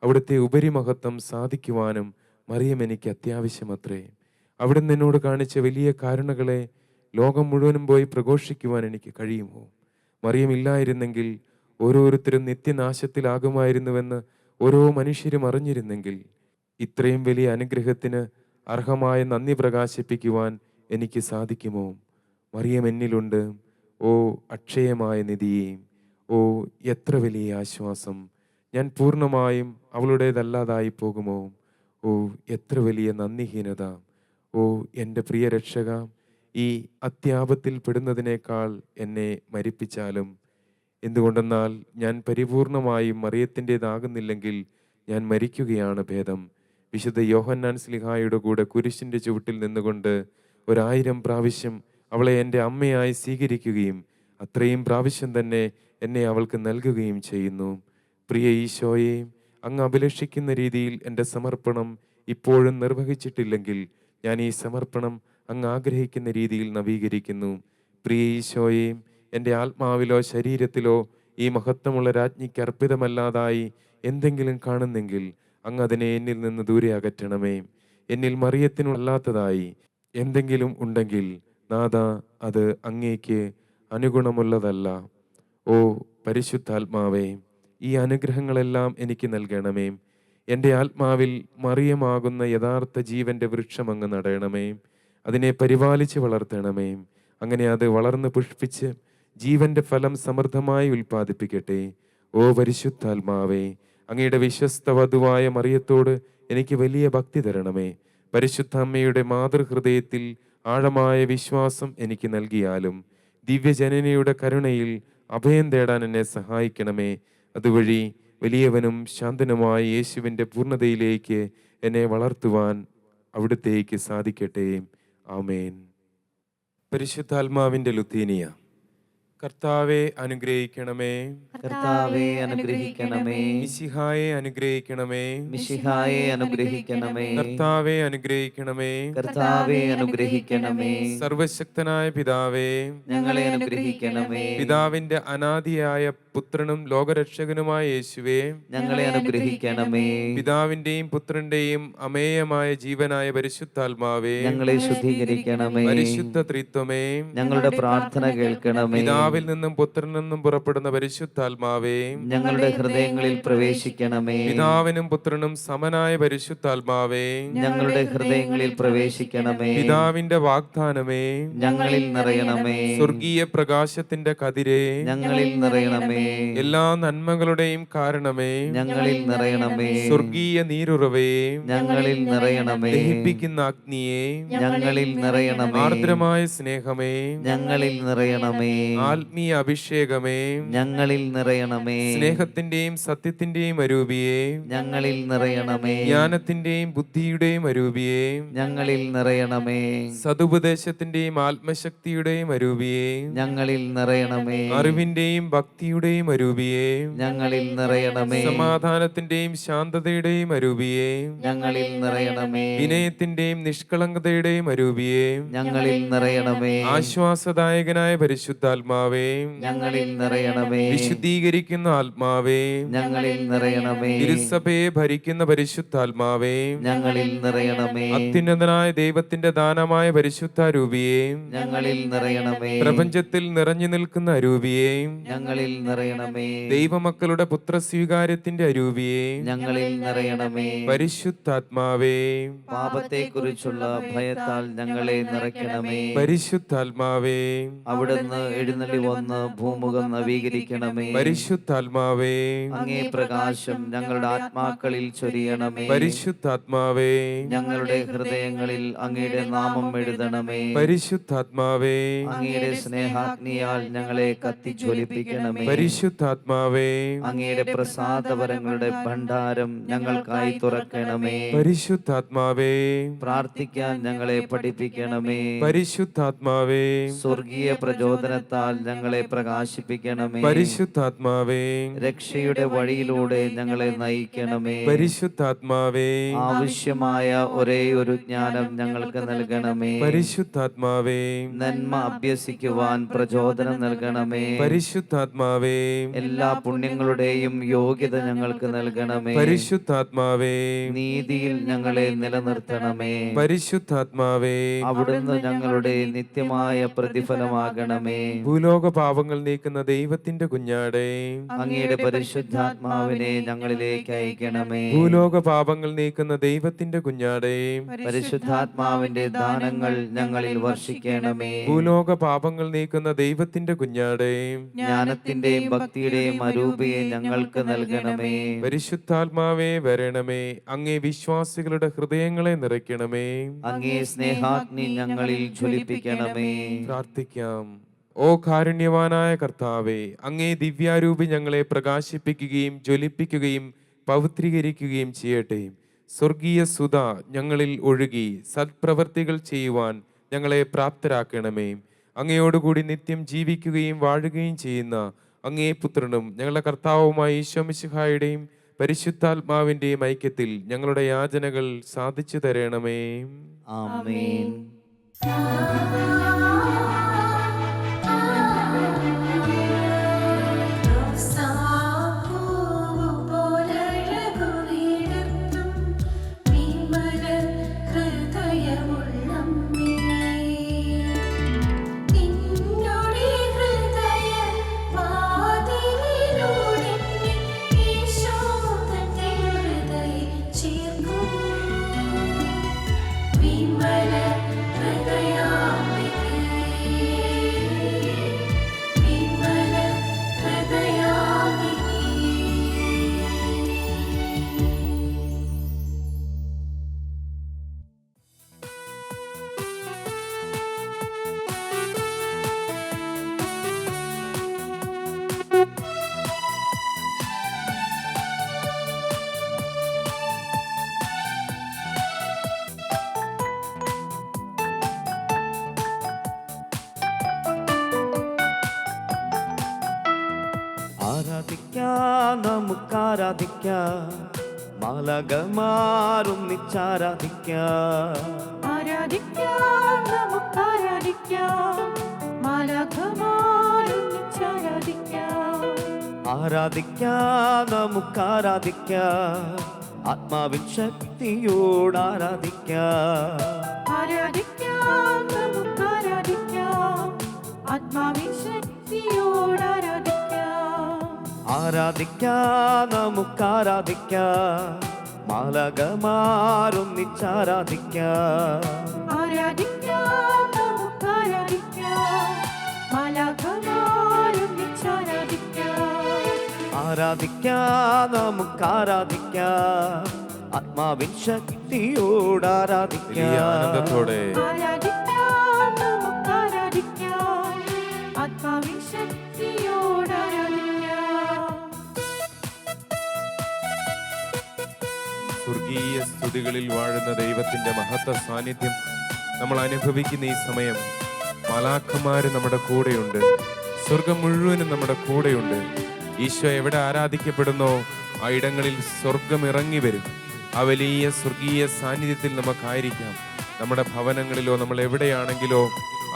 അവിടുത്തെ ഉപരിമഹത്വം സാധിക്കുവാനും മറിയം എനിക്ക് അത്യാവശ്യമത്രേ. അവിടുന്ന് എന്നോട് കാണിച്ച വലിയ കാരുണകളെ ലോകം മുഴുവനും പോയി പ്രഘോഷിക്കുവാൻ എനിക്ക് കഴിയുമോ? മറിയം ഇല്ലായിരുന്നെങ്കിൽ ഓരോരുത്തരും നിത്യനാശത്തിലാകുമായിരുന്നുവെന്ന് ഓരോ മനുഷ്യരും അറിഞ്ഞിരുന്നെങ്കിൽ ഇത്രയും വലിയ അനുഗ്രഹത്തിന് അർഹമായ നന്ദി പ്രകാശിപ്പിക്കുവാൻ എനിക്ക് സാധിക്കുമോ? മറിയം എന്നിലുണ്ട്. ഓ അക്ഷയമായ നിധിയെ, ഓ എത്ര വലിയ ആശ്വാസം! ഞാൻ പൂർണ്ണമായും അവളുടേതല്ലാതായി പോകുമോ? ഓ എത്ര വലിയ നന്ദിഹീനത! ഓ എൻ്റെ പ്രിയ രക്ഷക, ഈ അത്യാപത്തിൽ പെടുന്നതിനേക്കാൾ എന്നെ മരിപ്പിച്ചാലും. എന്തുകൊണ്ടെന്നാൽ ഞാൻ പരിപൂർണമായും മറിയത്തിൻ്റെതാകുന്നില്ലെങ്കിൽ ഞാൻ മരിക്കുകയാണ് ഭേദം. വിശുദ്ധ യോഹന്നാൻ ശ്ലീഹായുടെ കൂടെ കുരിശിൻ്റെ ചുവട്ടിൽ നിന്നുകൊണ്ട് 1000 പ്രാവശ്യം അവളെ എൻ്റെ അമ്മയായി സ്വീകരിക്കുകയും അത്രയും പ്രാവശ്യം തന്നെ എന്നെ അവൾക്ക് നൽകുകയും ചെയ്യുന്നു. പ്രിയ ഈശോയെ, അങ്ങ് അഭിലഷിക്കുന്ന രീതിയിൽ എൻ്റെ സമർപ്പണം ഇപ്പോഴും നിർവഹിച്ചിട്ടില്ലെങ്കിൽ ഞാൻ ഈ സമർപ്പണം അങ്ങ് ആഗ്രഹിക്കുന്ന രീതിയിൽ നവീകരിക്കുന്നു. പ്രിയ ഈശോയെ, എൻ്റെ ആത്മാവിലോ ശരീരത്തിലോ ഈ മഹത്വമുള്ള രാജ്ഞിക്ക് അർപ്പിതമല്ലാതായി എന്തെങ്കിലും കാണുന്നെങ്കിൽ അങ്ങ് അതിനെ എന്നിൽ നിന്ന് ദൂരെ അകറ്റണമേ. എന്നിൽ മറിയത്തിനല്ലാത്തതായി എന്തെങ്കിലും ഉണ്ടെങ്കിൽ നാഥ, അത് അങ്ങേക്ക് അനുഗുണമുള്ളതല്ല. ഓ പരിശുദ്ധാത്മാവേ, ഈ അനുഗ്രഹങ്ങളെല്ലാം എനിക്ക് നൽകണമേ. എൻ്റെ ആത്മാവിൽ മറിയമാകുന്ന യഥാർത്ഥ ജീവന്റെ വൃക്ഷം അങ്ങ് നടയണമേ. അതിനെ പരിപാലിച്ച് വളർത്തണമേ. അങ്ങനെ അത് വളർന്ന് പുഷ്പിച്ച് ജീവന്റെ ഫലം സമൃദ്ധമായി ഉൽപ്പാദിപ്പിക്കട്ടെ. ഓ പരിശുദ്ധാത്മാവേ, അങ്ങയുടെ വിശ്വസ്ത വധുവായ മറിയത്തോട് എനിക്ക് വലിയ ഭക്തി തരണമേ. പരിശുദ്ധ അമ്മയുടെ മാതൃഹൃദയത്തിൽ ആഴമായ വിശ്വാസം എനിക്ക് നൽകിയാലും ദിവ്യജനനിയുടെ കരുണയിൽ അഭയം തേടാൻ എന്നെ സഹായിക്കണമേ. അതുവഴി വലിയവനും ശാന്തനുമായ യേശുവിൻ്റെ പൂർണ്ണതയിലേക്ക് എന്നെ വളർത്തുവാൻ അവിടുത്തേക്ക് സാധിക്കട്ടെ. ആമേൻ. പരിശുദ്ധാത്മാവിൻ്റെ ലുത്തീനിയ. കർത്താവെ അനുഗ്രഹിക്കണമേ. കർത്താവെ അനുഗ്രഹിക്കണമേ. മിശിഹായെ അനുഗ്രഹിക്കണമേ. മിശിഹായെ അനുഗ്രഹിക്കണമേ. കർത്താവെ അനുഗ്രഹിക്കണമേ. കർത്താവെ അനുഗ്രഹിക്കണമേ. സർവശക്തനായ പിതാവേ, ഞങ്ങളെ അനുഗ്രഹിക്കണമേ. പിതാവിന്റെ അനാദിയായ പുത്രനും ലോകരക്ഷകനുമായ യേശുവേ, ഞങ്ങളെ അനുഗ്രഹിക്കണമേ. പിതാവിന്റെയും പുത്രന്റെയും അമേയമായ ജീവനായ പരിശുദ്ധാത്മാവേ, ഞങ്ങളെ ശുദ്ധീകരിക്കണമേ. പരിശുദ്ധ ത്രിത്വമേ, ഞങ്ങളുടെ പ്രാർത്ഥന കേൾക്കണമേ. പിതാവിനും പിതാവിൽ നിന്നും പുത്രനിൽ നിന്നും പുറപ്പെടുന്ന പരിശുദ്ധാത്മാവേ, ഞങ്ങളുടെ ഹൃദയങ്ങളിൽ പ്രവേശിക്കണമേ. പിതാവിനും പുത്രനും സമനായ പരിശുദ്ധാത്മാവേ, ഞങ്ങളുടെ ഹൃദയങ്ങളിൽ പ്രവേശിക്കണമേ. പിതാവിന്റെ വാഗ്ദാനമേ, ഞങ്ങളിൽ നിറയണമേ. സ്വർഗീയ പ്രകാശത്തിന്റെ കതിരേ, ഞങ്ങളിൽ നിറയണമേ. എല്ലാ നന്മകളുടെയും കാരണമേ, ഞങ്ങളിൽ നിറയണമേ. സ്വർഗീയ നീരുറവേ, ഞങ്ങളിൽ നിറയണമേ. ദഹിപ്പിക്കുന്ന അഗ്നിയെ, ഞങ്ങളിൽ നിറയണമേ. ആർദ്രമായ സ്നേഹമേ, ഞങ്ങളിൽ നിറയണമേ. ആത്മീയ അഭിഷേകമേ, ഞങ്ങളിൽ നിറയണമേ. സ്നേഹത്തിന്റെയും സത്യത്തിന്റെയും അരൂപിയെ, ഞങ്ങളിൽ നിറയണമേ. ജ്ഞാനത്തിന്റെയും ബുദ്ധിയുടെയും അരൂപിയെ, ഞങ്ങളിൽ നിറയണമേ. സതുപദേശത്തിന്റെയും ആത്മശക്തിയുടെയും അരൂപിയെ, ഞങ്ങളിൽ നിറയണമേ. അറിവിന്റെയും ഭക്തിയുടെയും അരൂപിയെ, ഞങ്ങളിൽ നിറയണമേ. സമാധാനത്തിന്റെയും ശാന്തതയുടെയും അരൂപിയെ, ഞങ്ങളിൽ നിറയണമേ. വിനയത്തിന്റെയും നിഷ്കളങ്കതയുടെയും അരൂപിയെ, ഞങ്ങളിൽ നിറയണമേ. ആശ്വാസദായകനായ പരിശുദ്ധാത്മാവേ, ഞങ്ങളിൽ നിറയണമേ. വിശുദ്ധീകരിക്കുന്ന ആത്മാവേ, ഞങ്ങളിൽ നിറയണമേ. തിരുസഭയെ ഭരിക്കുന്ന പരിശുദ്ധാത്മാവേ, ഞങ്ങളിൽ നിറയണമേ. അത്യുന്നതനായ ദൈവത്തിന്റെ ദാനമായ പരിശുദ്ധാരൂപിയെ, ഞങ്ങളിൽ നിറയണമേ. പ്രപഞ്ചത്തിൽ നിറഞ്ഞു നിൽക്കുന്ന അരൂപിയെ, ഞങ്ങളിൽ നിറയണമേ. ദൈവമക്കളുടെ പുത്രസ്വീകാര്യത്തിന്റെ അരൂപിയെ, ഞങ്ങളിൽ നിറയണമേ. പരിശുദ്ധാത്മാവേ, പാപത്തെക്കുറിച്ചുള്ള ഭയത്താൽ ഞങ്ങളെ നിറയ്ക്കണമേ. പരിശുദ്ധാത്മാവേ, അവിടുന്ന് എഴുന്നള്ളി വന്ന് ഭൂമുഖം നവീകരിക്കണമേ. പരിശുദ്ധാത്മാവേ, അങ്ങേ പ്രകാശം ഞങ്ങളുടെ ആത്മാക്കളിൽ ചൊരിയണമേ. പരിശുദ്ധാത്മാവേ, ഞങ്ങളുടെ ഹൃദയങ്ങളിൽ അങ്ങയുടെ നാമം എഴുതണമേ. പരിശുദ്ധാത്മാവേ, അങ്ങയുടെ സ്നേഹാഗ്നിയാൽ ഞങ്ങളെ കത്തിജ്വലിപ്പിക്കണമേ. പരിശുദ്ധാത്മാവേ, അങ്ങയുടെ പ്രസാദവരങ്ങളുടെ ഭണ്ഡാരം ഞങ്ങൾക്കായി തുറക്കണമേ. പരിശുദ്ധാത്മാവേ, പ്രാർത്ഥിക്കാൻ ഞങ്ങളെ പഠിപ്പിക്കണമേ. പരിശുദ്ധാത്മാവേ, സ്വർഗീയ പ്രചോദനത്താൽ ഞങ്ങളെ പ്രകാശിപ്പിക്കണമേ. പരിശുദ്ധാത്മാവേ, രക്ഷയുടെ വഴിയിലൂടെ ഞങ്ങളെ നയിക്കണമേ. പരിശുദ്ധാത്മാവേ, ആവശ്യമായ ഒരേ ഒരു ജ്ഞാനം ഞങ്ങൾക്ക് നൽകണമേ. പരിശുദ്ധാത്മാവേ, നന്മ അഭ്യസിക്കുവാൻ പ്രചോദനം നൽകണമേ. പരിശുദ്ധാത്മാവേ, എല്ലാ പുണ്യങ്ങളുടെയും യോഗ്യത ഞങ്ങൾക്ക് നൽകണമേ. പരിശുദ്ധാത്മാവേ, നീതിയിൽ ഞങ്ങളെ നിലനിർത്തണമേ. പരിശുദ്ധാത്മാവേ, അവിടുന്ന് ഞങ്ങളുടെ നിത്യമായ പ്രതിഫലമാകണമേ. ഭൂലോക പാപങ്ങൾ നീക്കുന്ന ദൈവത്തിന്റെ കുഞ്ഞാടേ, അങ്ങയുടെ പരിശുദ്ധാത്മാവിനെ ഞങ്ങളിലേക്ക് അയക്കണമേ. ഭൂലോക പാപങ്ങൾ നീക്കുന്ന ദൈവത്തിന്റെ കുഞ്ഞാടേ, പരിശുദ്ധാത്മാവിന്റെ ദാനങ്ങൾ ഞങ്ങളിൽ വർഷിക്കണമേ. ഭൂലോക പാപങ്ങൾ നീക്കുന്ന ദൈവത്തിന്റെ കുഞ്ഞാടേ, ജ്ഞാനത്തിന്റെയും ഭക്തിയുടെയും അരൂപിയെ ഞങ്ങൾക്ക് നൽകണമേ. പരിശുദ്ധാത്മാവേ വരണമേ. അങ്ങേ വിശ്വാസികളുടെ ഹൃദയങ്ങളെ നിറയ്ക്കണമേ. അങ്ങേ സ്നേഹാഗ്നി ഞങ്ങളിൽ ജ്വലിപ്പിക്കണമേ. പ്രാർത്ഥിക്കാം. ഓ കാരുണ്യവാനായ കർത്താവേ, അങ്ങേ ദിവ്യാരൂപി ഞങ്ങളെ പ്രകാശിപ്പിക്കുകയും ജ്വലിപ്പിക്കുകയും പവിത്രീകരിക്കുകയും ചെയ്യട്ടെ. സ്വർഗീയ സുധ ഞങ്ങളിൽ ഒഴുകി സത്പ്രവർത്തികൾ ചെയ്യുവാൻ ഞങ്ങളെ പ്രാപ്തരാക്കണമേ. അങ്ങയോടുകൂടി നിത്യം ജീവിക്കുകയും വാഴുകയും ചെയ്യുന്ന അങ്ങേ പുത്രനും ഞങ്ങളുടെ കർത്താവുമായ ഈശോ മിശിഹായുടെയും പരിശുദ്ധാത്മാവിന്റെയും ഐക്യത്തിൽ ഞങ്ങളുടെ യാചനകൾ സാധിച്ചു തരണമേ. ആമേൻ. ആരാധിക്കാം, നമുക്കാരാധിക്കാം, മാലാഖമാരും നിച്ചാരാധിക്കാം. ആരാധിക്കാം, നമുക്കാരാധിക്കാം, മാലാഖമാരൊന്നിച്ചാരാധിക്കാം. ആരാധിക്കാം, നമുക്കാരാധിക്കാം, ആത്മാവിൻ ശക്തിയോട് ആരാധിക്കാം. ആരാധിക്കാം, നമുക്കാരാധിക്കാം, ആത്മാവിൻ ശക്തിയോടാരാധിക്കാം. ശക്തിയോട് ആരാധിക്കാം. ആരാധിക്കാം, നമുക്ക് ആരാധിക്കാം, മാലാഖമാരൊന്നിച്ചാരാധിക്കാം. ആരാധിക്കാം, നമുക്ക് ആരാധിക്കാം, മാലാഖമാരൊന്നിച്ചാരാധിക്കാം. ആരാധിക്കാം, നമുക്ക് ആരാധിക്കാം, ആത്മാവിൻ ശക്തിയോട് വലിയ ആരാധിക്കാം. ആനന്ദത്തോടെ ആരാധിക്കാം, നമുക്ക് ആരാധിക്കാം, ആത്മാവിൻ ശക്തിയോട് ആരാധിക്കാം. സ്വർഗീയ സ്തുതികളിൽ വാഴുന്ന ദൈവത്തിന്റെ മഹത്വ സാന്നിധ്യം നമ്മൾ അനുഭവിക്കുന്ന ഈ സമയം മാലാഖമാര് നമ്മുടെ കൂടെയുണ്ട്. സ്വർഗം മുഴുവനും നമ്മുടെ കൂടെയുണ്ട്. ഈശോ എവിടെ ആരാധിക്കപ്പെടുന്നോ ആ ഇടങ്ങളിൽ സ്വർഗം ഇറങ്ങി വരും. ആ വലിയ സ്വർഗീയ സാന്നിധ്യത്തിൽ നമുക്കായിരിക്കാം. നമ്മുടെ ഭവനങ്ങളിലോ നമ്മൾ എവിടെയാണെങ്കിലോ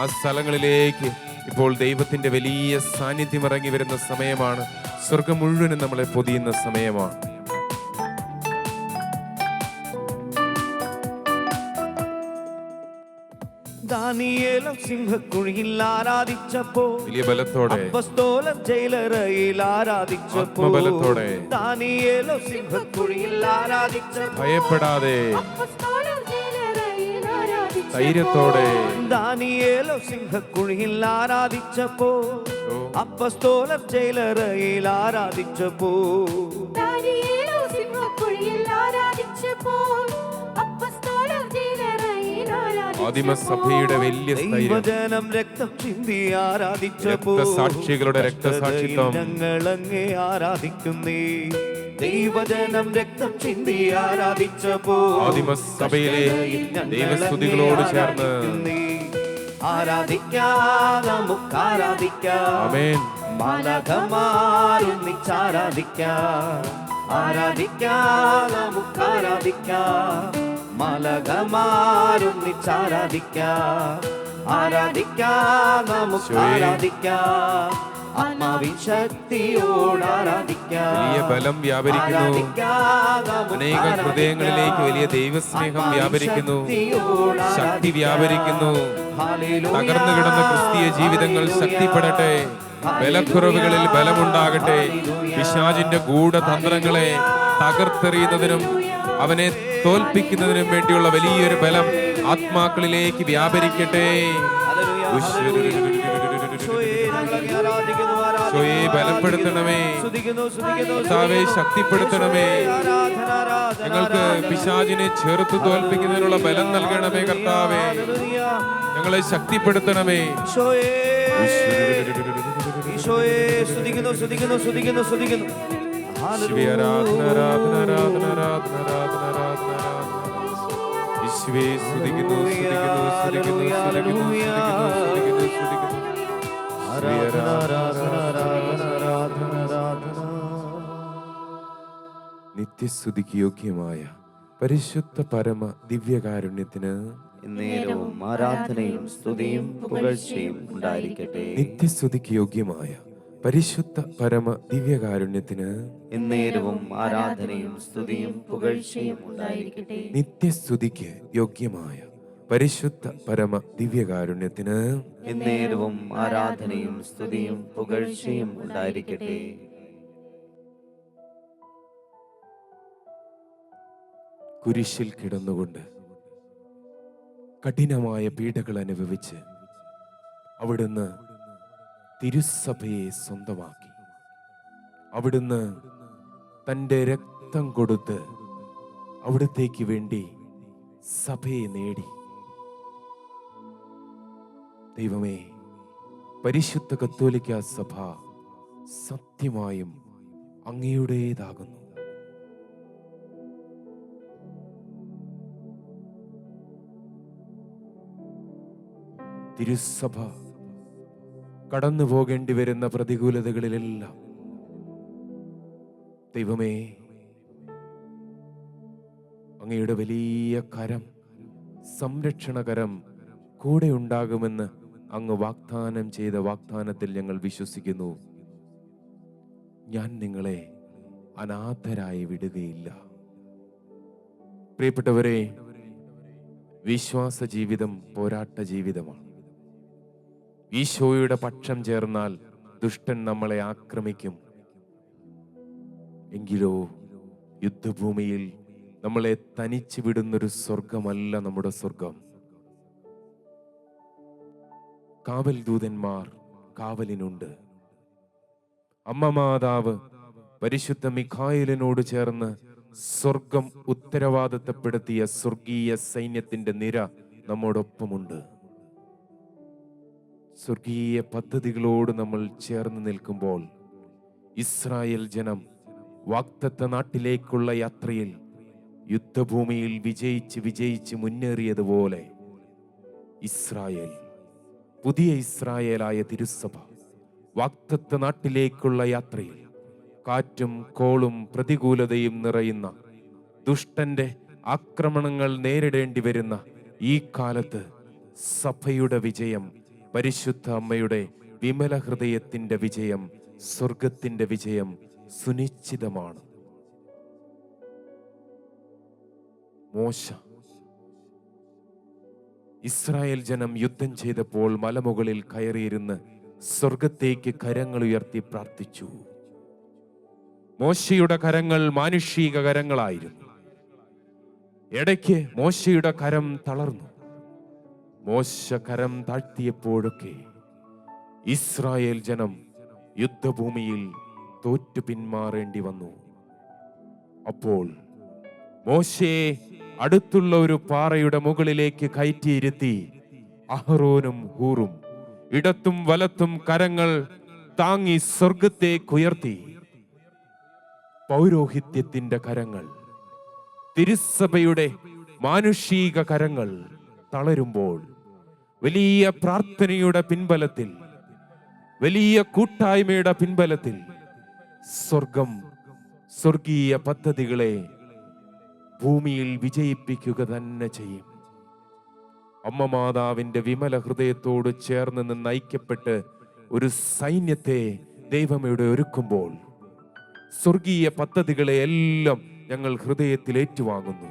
ആ സ്ഥലങ്ങളിലേക്ക് ഇപ്പോൾ ദൈവത്തിന്റെ വലിയ സാന്നിധ്യം ഇറങ്ങി വരുന്ന സമയമാണ്. സ്വർഗം മുഴുവനും നമ്മളെ പൊതിയുന്ന സമയമാണ്. ദാനിയേലും സിംഹക്കുഴിയിൽ ആരാധിച്ചപ്പോ, വലിയ ബലത്തോടെ അപ്പസ്തോലൻ ജയിലറയിൽ ആരാധിച്ചപ്പോ, ആത്മബലത്തോടെ ദാനിയേലും സിംഹക്കുഴിയിൽ ആരാധിച്ചപ്പോ, ഭയപ്പെടാതെ അപ്പസ്തോലർ ജയിലറയിൽ ആരാധിച്ചപ്പോൾ, ധൈര്യത്തോടെ ദാനിയേലും സിംഹക്കുഴിയിൽ ആരാധിച്ചപ്പോ, ഓ, അപ്പസ്തോലൻ ജയിലറയിൽ ആരാധിച്ചപ്പോ, ദാനിയേലും സിംഹക്കുഴിയിൽ ആരാധിച്ചപ്പോൾ, അപ്പസ്തോലർ ജയിലറയിൽ ആരാധിച്ചപ്പോൾ, ആദിമസഭയുടെ വലിയ സ്ഥൈര്യം, ദൈവജനം രക്തം ചിന്തി ആരാധിച്ചപ്പോ, രക്തസാക്ഷികളുടെ രക്തസാക്ഷിത്വം ഞങ്ങളങ്ങേ ആരാധിക്കുന്നേ. ദൈവജനം രക്തം ചിന്തി ആരാധിച്ചപ്പോ, ആദിമസഭയിലെ ദൈവസ്തുതികളോട് ചേർന്ന് ആരാധിക്കാം, നമുക്ക് ആരാധിക്കാം, ആമേൻ. മാലാഖമാരൊന്നിച്ചാരാധിക്കാം. ആരാധിക്കാം, നമുക്ക് ആരാധിക്കാം, മാലാഖമാരൊന്നിച്ചാരാധിക്കാം. ആരാധിക്കാം, നമുക്ക് ആരാധിക്കാം, ആത്മാവിൻ ശക്തിയോട് ആരാധിക്കാം. വലിയ ബലം വ്യാപരിക്കുന്നു. ആരാധിക്കാം, നമുക്ക് അനേക ഹൃദയങ്ങളിലേക്ക് വലിയ ദൈവസ്നേഹം വ്യാപരിക്കുന്നു. ശക്തി വ്യാപരിക്കുന്നു. തകർന്നു കിടന്ന ക്രിസ്തീയ ജീവിതങ്ങൾ ശക്തിപ്പെടട്ടെ. ബലക്കുറവുകളിൽ ബലമുണ്ടാകട്ടെ. പിശാചിന്റെ ഗൂഢതന്ത്രങ്ങളെ തകർത്തെറിയുന്നതിനും അവനെ തോൽപ്പിക്കുന്നതിനും വേണ്ടിയുള്ള വലിയൊരു ബലം ആത്മാക്കളിലേക്ക് വ്യാപരിക്കട്ടെ. ഈശോയെ ബലപ്പെടുത്തണമേ, കർത്താവേ ശക്തിപ്പെടുത്തണമേ. ഞങ്ങൾക്ക് പിശാചിനെ ചെറുത്തു തോൽപ്പിക്കുന്നതിനുള്ള ബലം നൽകണമേ കർത്താവേ. ഞങ്ങളെ ശക്തിപ്പെടുത്തണമേ. ഈശോയെ ആരാധന, ആരാധന, ആരാധന, ആരാധന, ആരാധന, ആരാധന, ആരാധന. ഈശോയെ സ്തുതിക്കുന്നു, സ്തുതിക്കുന്നു, സ്തുതിക്കുന്നു, സ്തുതിക്കുന്നു, സ്തുതിക്കുന്നു, സ്തുതിക്കുന്നു. നിത്യസ്തുതിക്ക് യോഗ്യമായ പരിശുദ്ധ പരമ ദിവ്യകാരുണ്യത്തിന് നേരവും ആരാധനയും സ്തുതിയും പുകഴ്ചയും ഉണ്ടായിരിക്കട്ടെ. നിത്യസ്തുതിക്ക് യോഗ്യമായ പരിശുദ്ധ പരമ ദിവ്യകാരുണ്യത്തിന് എന്നേരവും ആരാധനയും സ്തുതിയും പുകഴ്ചയും ഉണ്ടായിരിക്കട്ടെ. നിത്യസ്തുതിക്ക് യോഗ്യമായ പരിശുദ്ധ പരമ ദിവ്യകാരുണ്യത്തിന് എന്നേരവും ആരാധനയും സ്തുതിയും പുകഴ്ചയും ഉണ്ടായിരിക്കട്ടെ. കുരിശിൽ കിടന്നുകൊണ്ട് കഠിനമായ പീഡകൾ അനുഭവിച്ച് അവിടുന്ന് തിരുസഭയെ സ്വന്തമാക്കി. അവിടുന്ന് തൻ്റെ രക്തം കൊടുത്ത് അവിടത്തേക്ക് വേണ്ടി സഭയെ നേടി. ദൈവമേ, പരിശുദ്ധ കത്തോലിക്ക സഭ സത്യമായും അങ്ങയുടേതാകുന്നു. തിരുസഭ കടന്നു പോകേണ്ടി വരുന്ന പ്രതികൂലതകളിലെല്ലാം ദൈവമേ, അങ്ങയുടെ വലിയ കരം, സംരക്ഷണകരം കൂടെ ഉണ്ടാകുമെന്ന് അങ്ങ് വാഗ്ദാനം ചെയ്ത വാഗ്ദാനത്തിൽ ഞങ്ങൾ വിശ്വസിക്കുന്നു. ഞാൻ നിങ്ങളെ അനാഥരായി വിടുകയില്ല. പ്രിയപ്പെട്ടവരെ, വിശ്വാസ ജീവിതം പോരാട്ട ജീവിതമാണ്. ഈശോയുടെ പക്ഷം ചേർന്നാൽ ദുഷ്ടൻ നമ്മളെ ആക്രമിക്കും. എങ്കിലോ യുദ്ധഭൂമിയിൽ നമ്മളെ തനിച്ചു വിടുന്നൊരു സ്വർഗമല്ല നമ്മുടെ സ്വർഗം. കാവൽ ദൂതന്മാർ കാവലിനുണ്ട്. അമ്മ മാതാവ് പരിശുദ്ധ മിഖായേലിനോട് ചേർന്ന് സ്വർഗം ഉത്തരവാദിത്തപ്പെടുത്തിയ സ്വർഗീയ സൈന്യത്തിന്റെ നിര നമ്മോടൊപ്പമുണ്ട്. സ്വർഗീയ പദ്ധതികളോട് നമ്മൾ ചേർന്ന് നിൽക്കുമ്പോൾ ഇസ്രായേൽ ജനം വാഗ്ദത്ത നാട്ടിലേക്കുള്ള യാത്രയിൽ യുദ്ധഭൂമിയിൽ വിജയിച്ച് മുന്നേറിയതുപോലെ ഇസ്രായേൽ, പുതിയ ഇസ്രായേലായ തിരുസഭ വാഗ്ദത്ത നാട്ടിലേക്കുള്ള യാത്രയിൽ കാറ്റും കോളും പ്രതികൂലതയും നിറയുന്ന ദുഷ്ടന്റെ ആക്രമണങ്ങൾ നേരിടേണ്ടി വരുന്ന ഈ കാലത്ത് സഭയുടെ വിജയം, പരിശുദ്ധ അമ്മയുടെ വിമല ഹൃദയത്തിന്റെ വിജയം, സ്വർഗത്തിന്റെ വിജയം സുനിശ്ചിതമാണ്. മോശ, ഇസ്രായേൽ ജനം യുദ്ധം ചെയ്തപ്പോൾ മലമുകളിൽ കയറിയിരുന്ന് സ്വർഗത്തേക്ക് കരങ്ങൾ ഉയർത്തി പ്രാർത്ഥിച്ചു. മോശയുടെ കരങ്ങൾ മാനുഷിക കരങ്ങളായിരുന്നു. ഇടയ്ക്ക് മോശയുടെ കരം തളർന്നു. മോശ കരം താഴ്ത്തിയപ്പോഴൊക്കെ ഇസ്രായേൽ ജനം യുദ്ധഭൂമിയിൽ തോറ്റു പിന്മാറേണ്ടി വന്നു. അപ്പോൾ മോശയെ അടുത്തുള്ള ഒരു പാറയുടെ മുകളിലേക്ക് കയറ്റിയിരുത്തി അഹ്റോനും ഹൂറും ഇടത്തും വലത്തും കരങ്ങൾ താങ്ങി സ്വർഗത്തേക്കുയർത്തി. പൗരോഹിത്യത്തിന്റെ കരങ്ങൾ, തിരുസഭയുടെ മാനുഷിക കരങ്ങൾ തളരുമ്പോൾ വലിയ പ്രാർത്ഥനയുടെ പിൻബലത്തിൽ, വലിയ കൂട്ടായ്മയുടെ പിൻബലത്തിൽ സ്വർഗം സ്വർഗീയ പദ്ധതികളെ ഭൂമിയിൽ വിജയിപ്പിക്കുക തന്നെ ചെയ്യും. അമ്മ മാതാവിന്റെ വിമല ഹൃദയത്തോട് ചേർന്ന് നിന്ന് ഐക്യപ്പെട്ട് ഒരു സൈന്യത്തെ ദൈവം ഇവിടെ ഒരുക്കുമ്പോൾ സ്വർഗീയ പദ്ധതികളെ എല്ലാം ഞങ്ങൾ ഹൃദയത്തിൽ ഏറ്റുവാങ്ങുന്നു.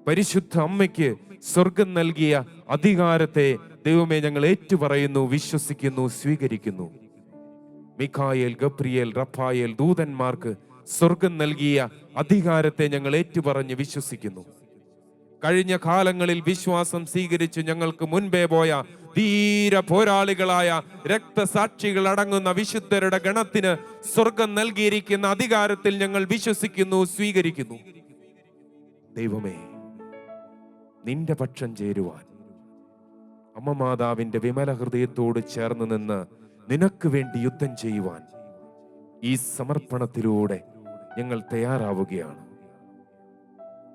പരിശുദ്ധ അമ്മയ്ക്ക് സ്വർഗം നൽകിയ അധികാരത്തെ ദൈവമേ ഞങ്ങൾ ഏറ്റുപറയുന്നു, വിശ്വസിക്കുന്നു, സ്വീകരിക്കുന്നു. മിഖായേൽ, ഗബ്രിയേൽ, റഫായേൽ ദൂതന്മാർക്ക് സ്വർഗം നൽകിയ അധികാരത്തെ ഞങ്ങൾ ഏറ്റുപറഞ്ഞ് വിശ്വസിക്കുന്നു. കഴിഞ്ഞ കാലങ്ങളിൽ വിശ്വാസം സ്വീകരിച്ച് ഞങ്ങൾക്ക് മുൻപേ പോയ ധീര പോരാളികളായ രക്തസാക്ഷികൾ അടങ്ങുന്ന വിശുദ്ധരുടെ ഗണത്തിന് സ്വർഗം നൽകിയിരിക്കുന്ന അധികാരത്തിൽ ഞങ്ങൾ വിശ്വസിക്കുന്നു, സ്വീകരിക്കുന്നു. ദൈവമേ, നിന്റെ പക്ഷം ചേരുവാൻ അമ്മ മാതാവിന്റെ വിമല ഹൃദയത്തോട് ചേർന്ന് നിന്ന് നിനക്ക് വേണ്ടി യുദ്ധം ചെയ്യുവാൻ ഈ സമർപ്പണത്തിലൂടെ ഞങ്ങൾ തയ്യാറാവുകയാണ്.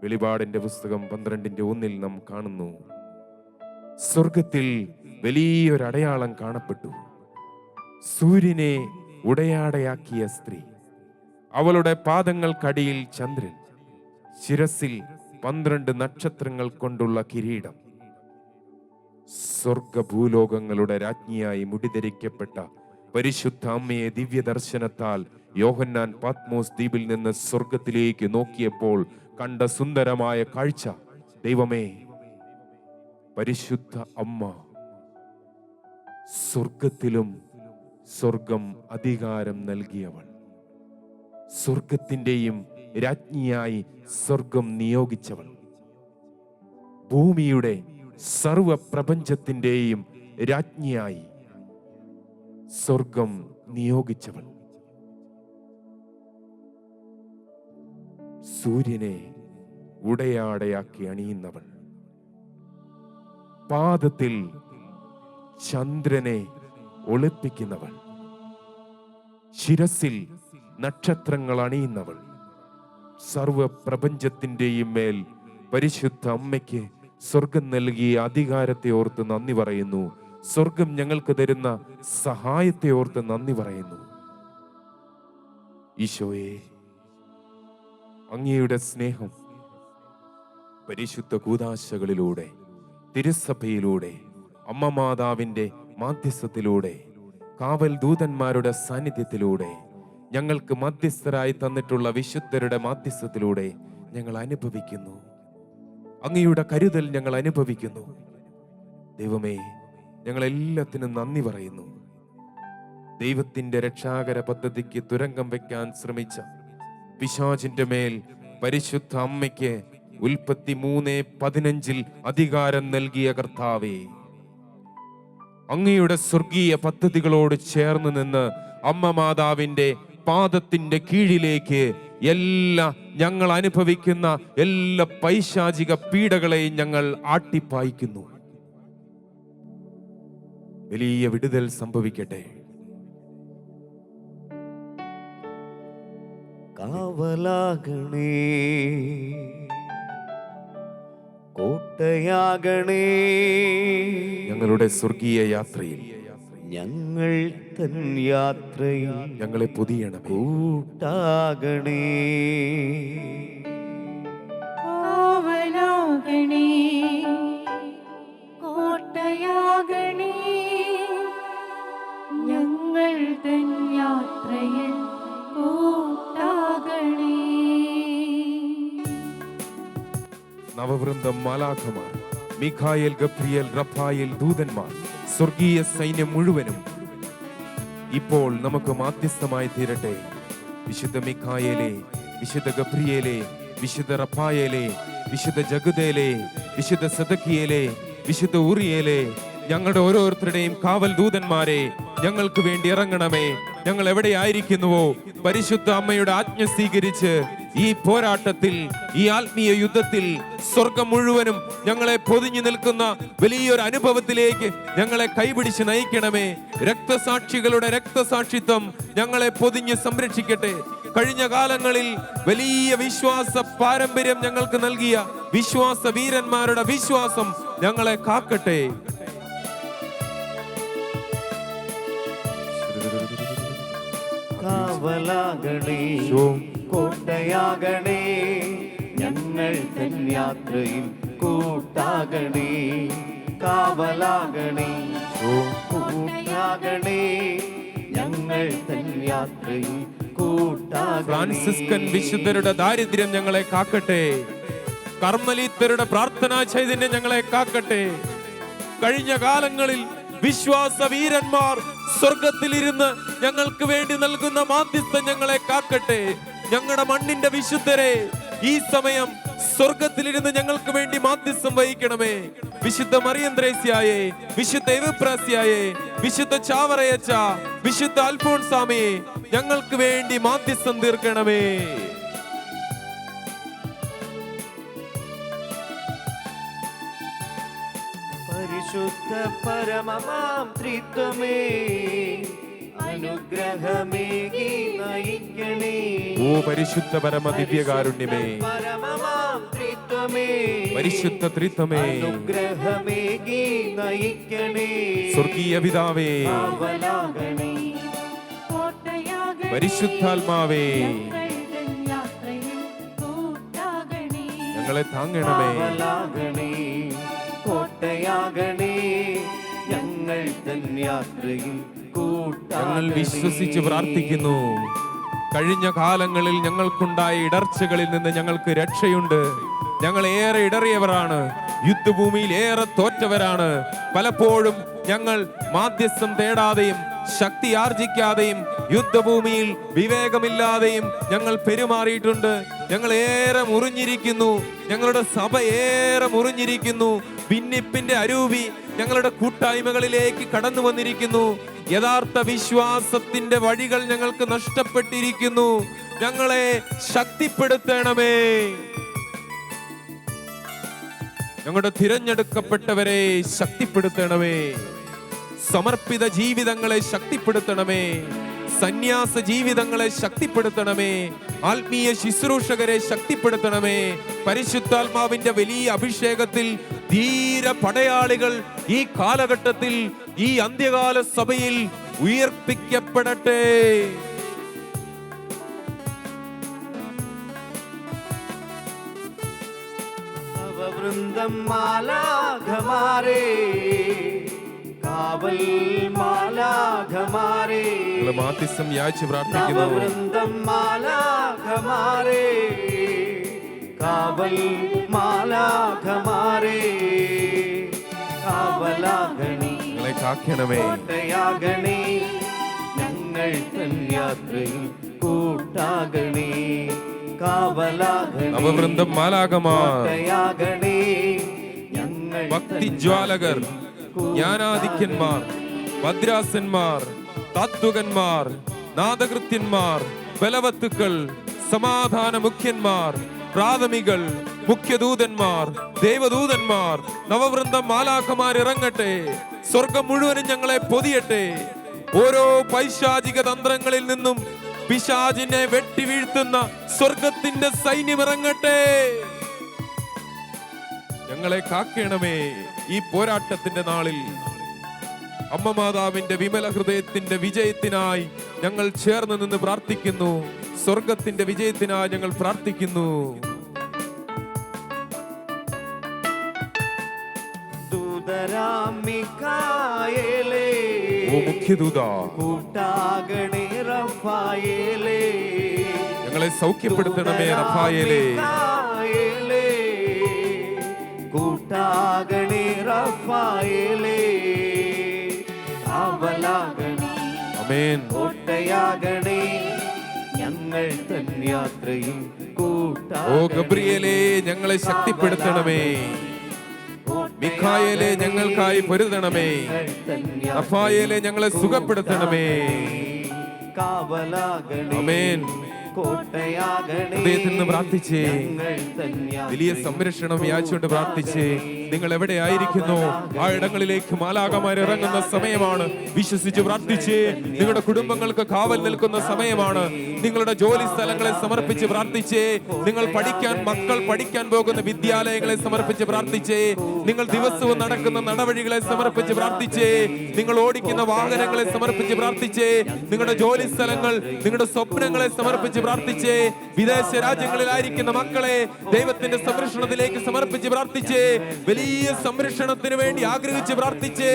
വെളിപാടിന്റെ പുസ്തകം 12:1 നാം കാണുന്നു, സ്വർഗത്തിൽ വലിയൊരടയാളം കാണപ്പെട്ടു. സൂര്യനെ ഉടയാടയാക്കിയ സ്ത്രീ, അവളുടെ പാദങ്ങൾക്കടിയിൽ ചന്ദ്രൻ, ശിരസിൽ 12 നക്ഷത്രങ്ങൾ കൊണ്ടുള്ള കിരീടം. സ്വർഗഭൂലോകങ്ങളുടെ രാജ്ഞിയായി മുടിധരിക്കപ്പെട്ട പരിശുദ്ധ അമ്മയെ ദിവ്യദർശനത്താൽ യോഹന്നാൻ പാത്മോസ് ദ്വീപിൽ നിന്ന് സ്വർഗത്തിലേക്ക് നോക്കിയപ്പോൾ കണ്ട സുന്ദരമായ കാഴ്ച. ദൈവമേ, പരിശുദ്ധ അമ്മ സ്വർഗത്തിലും സ്വർഗം അധികാരം നൽകിയവൾ, സ്വർഗത്തിന്റെയും രാജ്ഞിയായി സ്വർഗം നിയോഗിച്ചവൾ, ഭൂമിയുടെ സർവ പ്രപഞ്ചത്തിന്റെയും രാജ്ഞിയായി സ്വർഗം നിയോഗിച്ചവൾ, സൂര്യനെ ഉടയാടയാക്കി അണിയുന്നവൾ, പാദത്തിൽ ചന്ദ്രനെ ഒളിപ്പിക്കുന്നവൾ, ശിരസിൽ നക്ഷത്രങ്ങൾ അണിയുന്നവൾ, സർവ പ്രപഞ്ചത്തിന്റെയും മേൽ പരിശുദ്ധ അമ്മയ്ക്ക് സ്വർഗം നൽകിയ അധികാരത്തെ ഓർത്ത് നന്ദി പറയുന്നു. സ്വർഗം ഞങ്ങൾക്ക് തരുന്ന സഹായത്തെ ഓർത്ത് നന്ദി പറയുന്നു. ഈശോയെ, അങ്ങയുടെ സ്നേഹം പരിശുദ്ധ കൂദാശകളിലൂടെ, തിരുസഭയിലൂടെ, അമ്മ മാതാവിന്റെ മാധ്യസ്ഥത്തിലൂടെ, കാവൽ ദൂതന്മാരുടെ സാന്നിധ്യത്തിലൂടെ, ഞങ്ങൾക്ക് മധ്യസ്ഥരായി തന്നിട്ടുള്ള വിശുദ്ധരുടെ മാധ്യസ്ഥത്തിലൂടെ ഞങ്ങൾ അനുഭവിക്കുന്നു. അങ്ങയുടെ കരുതൽ ഞങ്ങൾ അനുഭവിക്കുന്നു. ദൈവമേ, ഞങ്ങൾ എല്ലാത്തിനും നന്ദി പറയുന്നു. ദൈവത്തിന്റെ രക്ഷാകര പദ്ധതിക്ക് തുരങ്കം വെക്കാൻ ശ്രമിച്ച പിശാചിന്റെ മേൽ പരിശുദ്ധ അമ്മയ്ക്ക് ഉൽപ്പത്തി 3:15 അധികാരം നൽകിയ കർത്താവേ, അങ്ങയുടെ സ്വർഗീയ പദ്ധതികളോട് ചേർന്ന് നിന്ന് അമ്മ മാതാവിന്റെ പാദത്തിന്റെ കീഴിലേക്ക് ഞങ്ങൾ അനുഭവിക്കുന്ന എല്ലാ പൈശാചിക പീഡകളെയും ഞങ്ങൾ ആട്ടിപ്പായിക്കുന്നു. വലിയ വിടുതൽ സംഭവിക്കട്ടെ. കാവലാകണേ, കോട്ടയാകണേ, ഞങ്ങളുടെ സ്വർഗീയ യാത്രയിൽ ഞങ്ങൾ തൻ യാത്രയിൽ ഞങ്ങളെ പൊതിയണമേ. കൂട്ടാകണേ, കാവലാകണേ, കോട്ടയാകണേ, ഞങ്ങൾ തൻ യാത്രയിൽ കൂട്ടാകണേ. നവവൃന്ദം മാലാഖമാർ, മിഖായേൽ, ഗബ്രിയേൽ, റഫായേൽ ദൂതന്മാർ, സ്വർഗീയ സൈന്യം മുഴുവനും ഇപ്പോൾ നമുക്ക് മാധ്യസ്ഥമായി തീരട്ടെ. വിശുദ്ധ മിഖായേലേ, വിശുദ്ധ ഗബ്രിയേലേ, വിശുദ്ധ റഫായേലേ, വിശുദ്ധ ജഗദേലേ, വിശുദ്ധ സദക്കിയേലേ, വിശുദ്ധ ഊറിയേലേ, ഞങ്ങളുടെ ഓരോരുത്തരുടെയും കാവൽ ദൂതന്മാരെ ഞങ്ങൾക്ക് വേണ്ടി ഇറങ്ങണമേ. ഞങ്ങൾ എവിടെയായിരിക്കുന്നുവോ പരിശുദ്ധ അമ്മയുടെ ആജ്ഞ സ്വീകരിച്ച് ഈ പോരാട്ടത്തിൽ, ഈ ആത്മീയ യുദ്ധത്തിൽ സ്വർഗം മുഴുവനും ഞങ്ങളെ പൊതിഞ്ഞു നിൽക്കുന്ന വലിയൊരു അനുഭവത്തിലേക്ക് ഞങ്ങളെ കൈപിടിച്ച് നയിക്കണമേ. രക്തസാക്ഷികളുടെ രക്തസാക്ഷിത്വം ഞങ്ങളെ പൊതിഞ്ഞ് സംരക്ഷിക്കട്ടെ. കഴിഞ്ഞ കാലങ്ങളിൽ വലിയ വിശ്വാസ പാരമ്പര്യം ഞങ്ങൾക്ക് നൽകിയ വിശ്വാസ വീരന്മാരുടെ വിശ്വാസം ഞങ്ങളെ കാക്കട്ടെ. കാവലാകണേ, കോട്ടയാകണേ, ഞങ്ങൾ തൻ യാത്രയിൽ കൂട്ടാകണേ. കാവലാകണേ, കൂട്ടാകണേ, ഞങ്ങൾ തൻ യാത്രയിൽ കൂട്ടാകണേ. ഫ്രാൻസിസ്കൻ വിശുദ്ധരുടെ ദാരിദ്ര്യം ഞങ്ങളെ കാക്കട്ടെ. കർമ്മലീത്തരുടെ പ്രാർത്ഥനാ ചൈതന്യം ഞങ്ങളെ കാക്കട്ടെ. കഴിഞ്ഞ കാലങ്ങളിൽ വിശ്വാസ വീരന്മാർ സ്വർഗത്തിലിരുന്ന് ഞങ്ങൾക്ക് വേണ്ടി നൽകുന്ന മാധ്യസ്ഥം ഞങ്ങളെ കാക്കട്ടെ. ഞങ്ങളുടെ മണ്ണിന്റെ വിശുദ്ധരെ ഈ സമയം സ്വർഗത്തിലിരുന്ന് ഞങ്ങൾക്ക് വേണ്ടി മാധ്യസ്ഥം വഹിക്കണമേ. വിശുദ്ധ മറിയം ത്രേസ്യായെ, വിശുദ്ധ എവപ്രാസ്യായെ, വിശുദ്ധ ചാവറയച്ച, വിശുദ്ധ അൽഫോൺസാമയെ ഞങ്ങൾക്ക് വേണ്ടി മാധ്യസ്ഥം തീർക്കണമേ. പരിശുദ്ധ പരമമാം ത്രിത്വമേ, അനുഗ്രഹമേകി നയിക്കണേ. ഓ പരിശുദ്ധ പരമ ദിവ്യകാരുണ്യമേ, പരമമാം ത്രിത്വമേ, പരിശുദ്ധ ത്രിത്വമേ, അനുഗ്രഹമേകി നയിക്കണേ. സ്വർഗീയ പിതാവേ, കാവലാകണേ, കോട്ടയാകണേ, പരിശുദ്ധാത്മാവേ, ഞങ്ങൾ തൻ യാത്രയിൽ കൂട്ടാകണേ. ഞങ്ങളെ താങ്ങണമേ. കാവലാകണേ, കോട്ടയാകണേ, ഞങ്ങൾ തൻ യാത്രയിൽ ഞങ്ങൾ വിശ്വസിച്ച് പ്രാർത്ഥിക്കുന്നു. കഴിഞ്ഞ കാലങ്ങളിൽ ഞങ്ങൾക്കുണ്ടായ ഇടർച്ചകളിൽ നിന്ന് ഞങ്ങൾക്ക് രക്ഷയുണ്ട്. ഞങ്ങൾ ഏറെ ഇടറിയവരാണ്, യുദ്ധഭൂമിയിൽ ഏറെ തോറ്റവരാണ്. പലപ്പോഴും ഞങ്ങൾ മാധ്യസ്ഥം തേടാതെയും ശക്തി ആർജിക്കാതെയും യുദ്ധഭൂമിയിൽ വിവേകമില്ലാതെയും ഞങ്ങൾ പെരുമാറിയിട്ടുണ്ട്. ഞങ്ങൾ ഏറെ മുറിഞ്ഞിരിക്കുന്നു. ഞങ്ങളുടെ സഭ ഏറെ മുറിഞ്ഞിരിക്കുന്നു. ഭിന്നിപ്പിന്റെ അരൂപി ഞങ്ങളുടെ കൂട്ടായ്മകളിലേക്ക് കടന്നു വന്നിരിക്കുന്നു. യഥാർത്ഥ വിശ്വാസത്തിന്റെ വഴികൾ ഞങ്ങൾക്ക് നഷ്ടപ്പെട്ടിരിക്കുന്നു. ഞങ്ങളെ ശക്തിപ്പെടുത്തണമേ. ഞങ്ങളുടെ തിരഞ്ഞെടുക്കപ്പെട്ടവരെ ശക്തിപ്പെടുത്തണമേ. സമർപ്പിത ജീവിതങ്ങളെ ശക്തിപ്പെടുത്തണമേ. സന്യാസ ജീവിതങ്ങളെ ശക്തിപ്പെടുത്തണമേ. ആത്മീയ ശുശ്രൂഷകരെ ശക്തിപ്പെടുത്തണമേ. പരിശുദ്ധാത്മാവിന്റെ വലിയ അഭിഷേകത്തിൽ ധീര പടയാളികൾ ഈ കാലഘട്ടത്തിൽ, ഈ അന്ത്യകാല സഭയിൽ ഉയർപ്പിക്കപ്പെടട്ടെ. നവവൃന്ദം മാലാഖമാരേ, കാവൽ മാലാഖമാരേ, മാധ്യസ്ഥം യാചിച്ച് പ്രാർത്ഥിക്കുന്നു. നവവൃന്ദം മാലാഖമാരേ, കാവൽ മാലാഖമാരേ, കാവലാകണേ, ഞങ്ങളെ കാക്കണമേ. കോട്ടയാകണേ, ഞങ്ങൾ തൻ യാത്രയിൽ കൂട്ടാകണേ. കാവലാകണേ നവവൃന്ദം മാലാകമാർ, കോട്ടയാകണേ. ഞങ്ങൾ ഭക്തിജ്വാലകർ, ജ്ഞാനാധിക്യന്മാർ, ഭദ്രാസന്മാർ, താത്വികന്മാർ, നാദകൃത്യന്മാർ, ബലവത്തുക്കൾ, സമാധാന മുഖ്യന്മാർ, പ്രാഥമികൾ, മുഖ്യദൂതന്മാർ, ദേവദൂതന്മാർ, നവവൃന്ദം മാലാഖമാർ ഇറങ്ങട്ടെ. സ്വർഗം മുഴുവനും ഞങ്ങളെ പൊതിയട്ടെ. ഓരോ പൈശാചിക തന്ത്രങ്ങളിൽ നിന്നും പിശാചിനെ വെട്ടി വീഴ്ത്തുന്ന സ്വർഗത്തിന്റെ സൈന്യം ഇറങ്ങട്ടെ. ഞങ്ങളെ കാക്കണമേ ഈ പോരാട്ടത്തിന്റെ നാളിൽ. അമ്മ മാതാവിന്റെ വിമല ഹൃദയത്തിന്റെ വിജയത്തിനായി ഞങ്ങൾ ചേർന്ന് നിന്ന് പ്രാർത്ഥിക്കുന്നു. സ്വർഗത്തിന്റെ വിജയത്തിനായി ഞങ്ങൾ പ്രാർത്ഥിക്കുന്നു. ദൂതരാം മിഖായേലേ, ഓ മുഖ്യദൂത, കൂട്ടാകണേ റഫായേലേ. ഞങ്ങളെ സൗഖ്യപ്പെടുത്തണമേ റഫായേലേ. മിഖായേലേ, കൂട്ടാകണേ റഫായേലേ. കാവലാകണേ ആമേൻ. കോട്ടയാകണേ. ഞങ്ങൾ തൻ യാത്രയിൽ കൂട്ടാകണേ. ഓ ഗബ്രിയേലേ, ഞങ്ങളെ ശക്തിപ്പെടുത്തണമേ. മിഖായേലേ, ഞങ്ങൾക്കായി പൊരുതണമേ. റഫായേലേ, ഞങ്ങളെ സുഖപ്പെടുത്തണമേ. കാവലാകണേ ആമേൻ. കോട്ടയാകണേ. ഹൃദയത്തിൽ നിന്ന് പ്രാർത്ഥിച്ചേ. ഞങ്ങൾ തൻ വലിയ സംരക്ഷണം യാചിച്ചുകൊണ്ട് പ്രാർത്ഥിച്ചേ. നിങ്ങൾ എവിടെയായിരിക്കുന്നു ആ ഇടങ്ങളിലേക്ക് മാലാഖമാർ ഇറങ്ങുന്ന സമയമാണ്. വിശ്വസിച്ച് പ്രാർത്ഥിച്ചേ. നിങ്ങളുടെ കുടുംബങ്ങൾക്ക് കാവൽ നിൽക്കുന്ന സമയമാണ്. നിങ്ങളുടെ ജോലി സ്ഥലങ്ങളെ സമർപ്പിച്ച് പ്രാർത്ഥിച്ചേ. നിങ്ങൾ മക്കൾ പഠിക്കാൻ പോകുന്ന വിദ്യാലയങ്ങളെ സമർപ്പിച്ച് പ്രാർത്ഥിച്ചേ. നിങ്ങൾ ദിവസവും നടക്കുന്ന നടവഴികളെ സമർപ്പിച്ച് പ്രാർത്ഥിച്ചേ. നിങ്ങൾ ഓടിക്കുന്ന വാഹനങ്ങളെ സമർപ്പിച്ച് പ്രാർത്ഥിച്ചേ. നിങ്ങളുടെ ജോലി സ്ഥലങ്ങൾ, നിങ്ങളുടെ സ്വപ്നങ്ങളെ സമർപ്പിച്ച് പ്രാർത്ഥിച്ചേ. വിദേശ രാജ്യങ്ങളിലായിരിക്കുന്ന മക്കളെ ദൈവത്തിന്റെ സംരക്ഷണത്തിലേക്ക് സമർപ്പിച്ച് പ്രാർത്ഥിച്ചേ. വലിയ സംരക്ഷണത്തിന് വേണ്ടി ആഗ്രഹിച്ച് പ്രാർത്ഥിച്ചേ.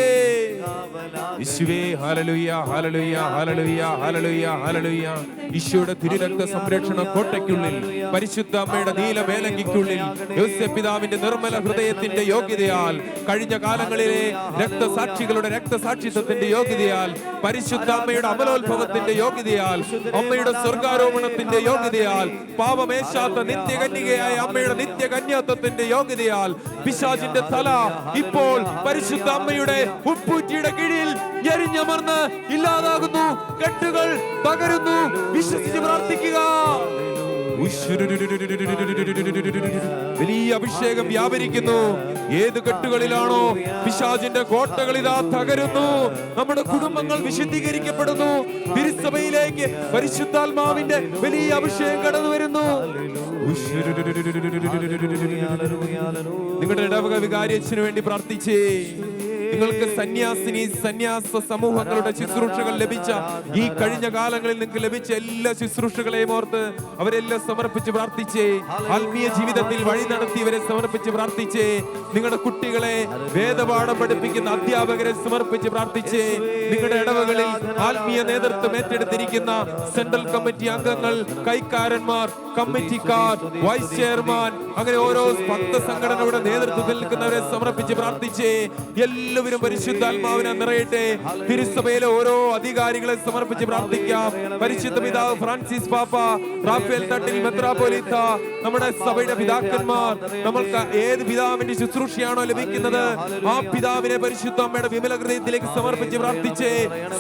യേശുവേ, hallelujah, hallelujah, hallelujah, hallelujah, hallelujah. ഈശോയുടെ തിരുരക്ത സംരക്ഷണ കോട്ടയ്ക്കുള്ളിൽ, പരിശുദ്ധ അമ്മയുടെ നീല മേലങ്കിക്കുള്ളിൽ, യോസേപ്പ് പിതാവിന്റെ നിർമ്മല ഹൃദയത്തിന്റെ യോഗ്യതയാൽ, കഴിഞ്ഞ കാലങ്ങളിലെ രക്തസാക്ഷികളുടെ രക്തസാക്ഷിത്വത്തിന്റെ യോഗ്യതയാൽ, പരിശുദ്ധ അമ്മയുടെ അമലോത്ഭവത്തിന്റെ യോഗ്യതയാൽ, അമ്മയുടെ സ്വർഗാരോപണത്തിന്റെ യോഗ്യതയാൽ, പാപമേശാത്ത നിത്യകന്യകയായ അമ്മയുടെ നിത്യകന്യാത്വത്തിന്റെ യോഗ്യതയാൽ, പിശാചിന്റെ തല ഇപ്പോൾ പരിശുദ്ധ അമ്മയുടെ ഉപ്പൂറ്റിയുടെ കീഴിൽ എരിഞ്ഞമർന്ന് ഇല്ലാതാകുന്നു. കെട്ടുകൾ തകരുന്നു. വിശ്വസിച്ച് പ്രാർത്ഥിക്കുക. വലിയ അഭിഷേകം വ്യാപരിക്കുന്നു. ഏത് കെട്ടുകളിലാണോ പിശാചിന്റെ കോട്ടകൾ ഇതാ തകരുന്നു. നമ്മുടെ കുടുംബങ്ങൾ വിശുദ്ധീകരിക്കപ്പെടുന്നു. തിരുസഭയിലേക്ക് പരിശുദ്ധാത്മാവിന്റെ വലിയ അഭിഷേകം കടന്നു വരുന്നു. നിങ്ങളുടെ ഇടവക വികാരിയച്ഛന് വേണ്ടി പ്രാർത്ഥിച്ചേ. നിങ്ങൾക്ക് സന്യാസ സമൂഹങ്ങളുടെ ശുശ്രൂഷകൾ ലഭിച്ച ഈ കഴിഞ്ഞ കാലങ്ങളിൽ നിങ്ങൾക്ക് ലഭിച്ച എല്ലാ ശുശ്രൂഷകളെയും ഓർത്ത് അവരെല്ലാം സമർപ്പിച്ച് പ്രാർത്ഥിച്ചേ. ആത്മീയ ജീവിതത്തിൽ വഴി നടത്തിയവരെ സമർപ്പിച്ച് പ്രാർത്ഥിച്ചേ. നിങ്ങളുടെ കുട്ടികളെ വേദപാഠം പഠിപ്പിക്കുന്ന അധ്യാപകരെ സമർപ്പിച്ച് പ്രാർത്ഥിച്ചേ. നിങ്ങളുടെ ഇടവകളിൽ ആത്മീയ നേതൃത്വം ഏറ്റെടുത്തിരിക്കുന്ന സെൻട്രൽ കമ്മിറ്റി അംഗങ്ങൾ, കൈക്കാരന്മാർ, കമ്മിറ്റിക്കാർ, വൈസ് ചെയർമാൻ, അങ്ങനെ ഓരോ ഭക്ത സംഘടനയുടെ നേതൃത്വത്തിൽ നിൽക്കുന്നവരെ സമർപ്പിച്ച് പ്രാർത്ഥിച്ചേ. എല്ലാവരും പരിശുദ്ധാത്മാവിനെ നിറയട്ടെ. തിരുസഭയിലെ ഓരോ അധികാരികളെ സമർപ്പിച്ച് പ്രാർത്ഥിക്കാം. പരിശുദ്ധ പിതാവ് ഫ്രാൻസിസ് പാപ്പ, റാഫേൽ തട്ടിൽ മെത്രാപ്പോലീത്ത, നമ്മുടെ സഭയുടെ പിതാക്കന്മാർ, നമ്മൾക്ക് ഏത് പിതാവിന്റെ ശുശ്രൂഷയാണോ ലഭിക്കുന്നത് ആ പിതാവിനെ പരിശുദ്ധ അമ്മയുടെ വിമല ഹൃദയത്തിലേക്ക് സമർപ്പിച്ച് പ്രാർത്ഥിച്ചേ.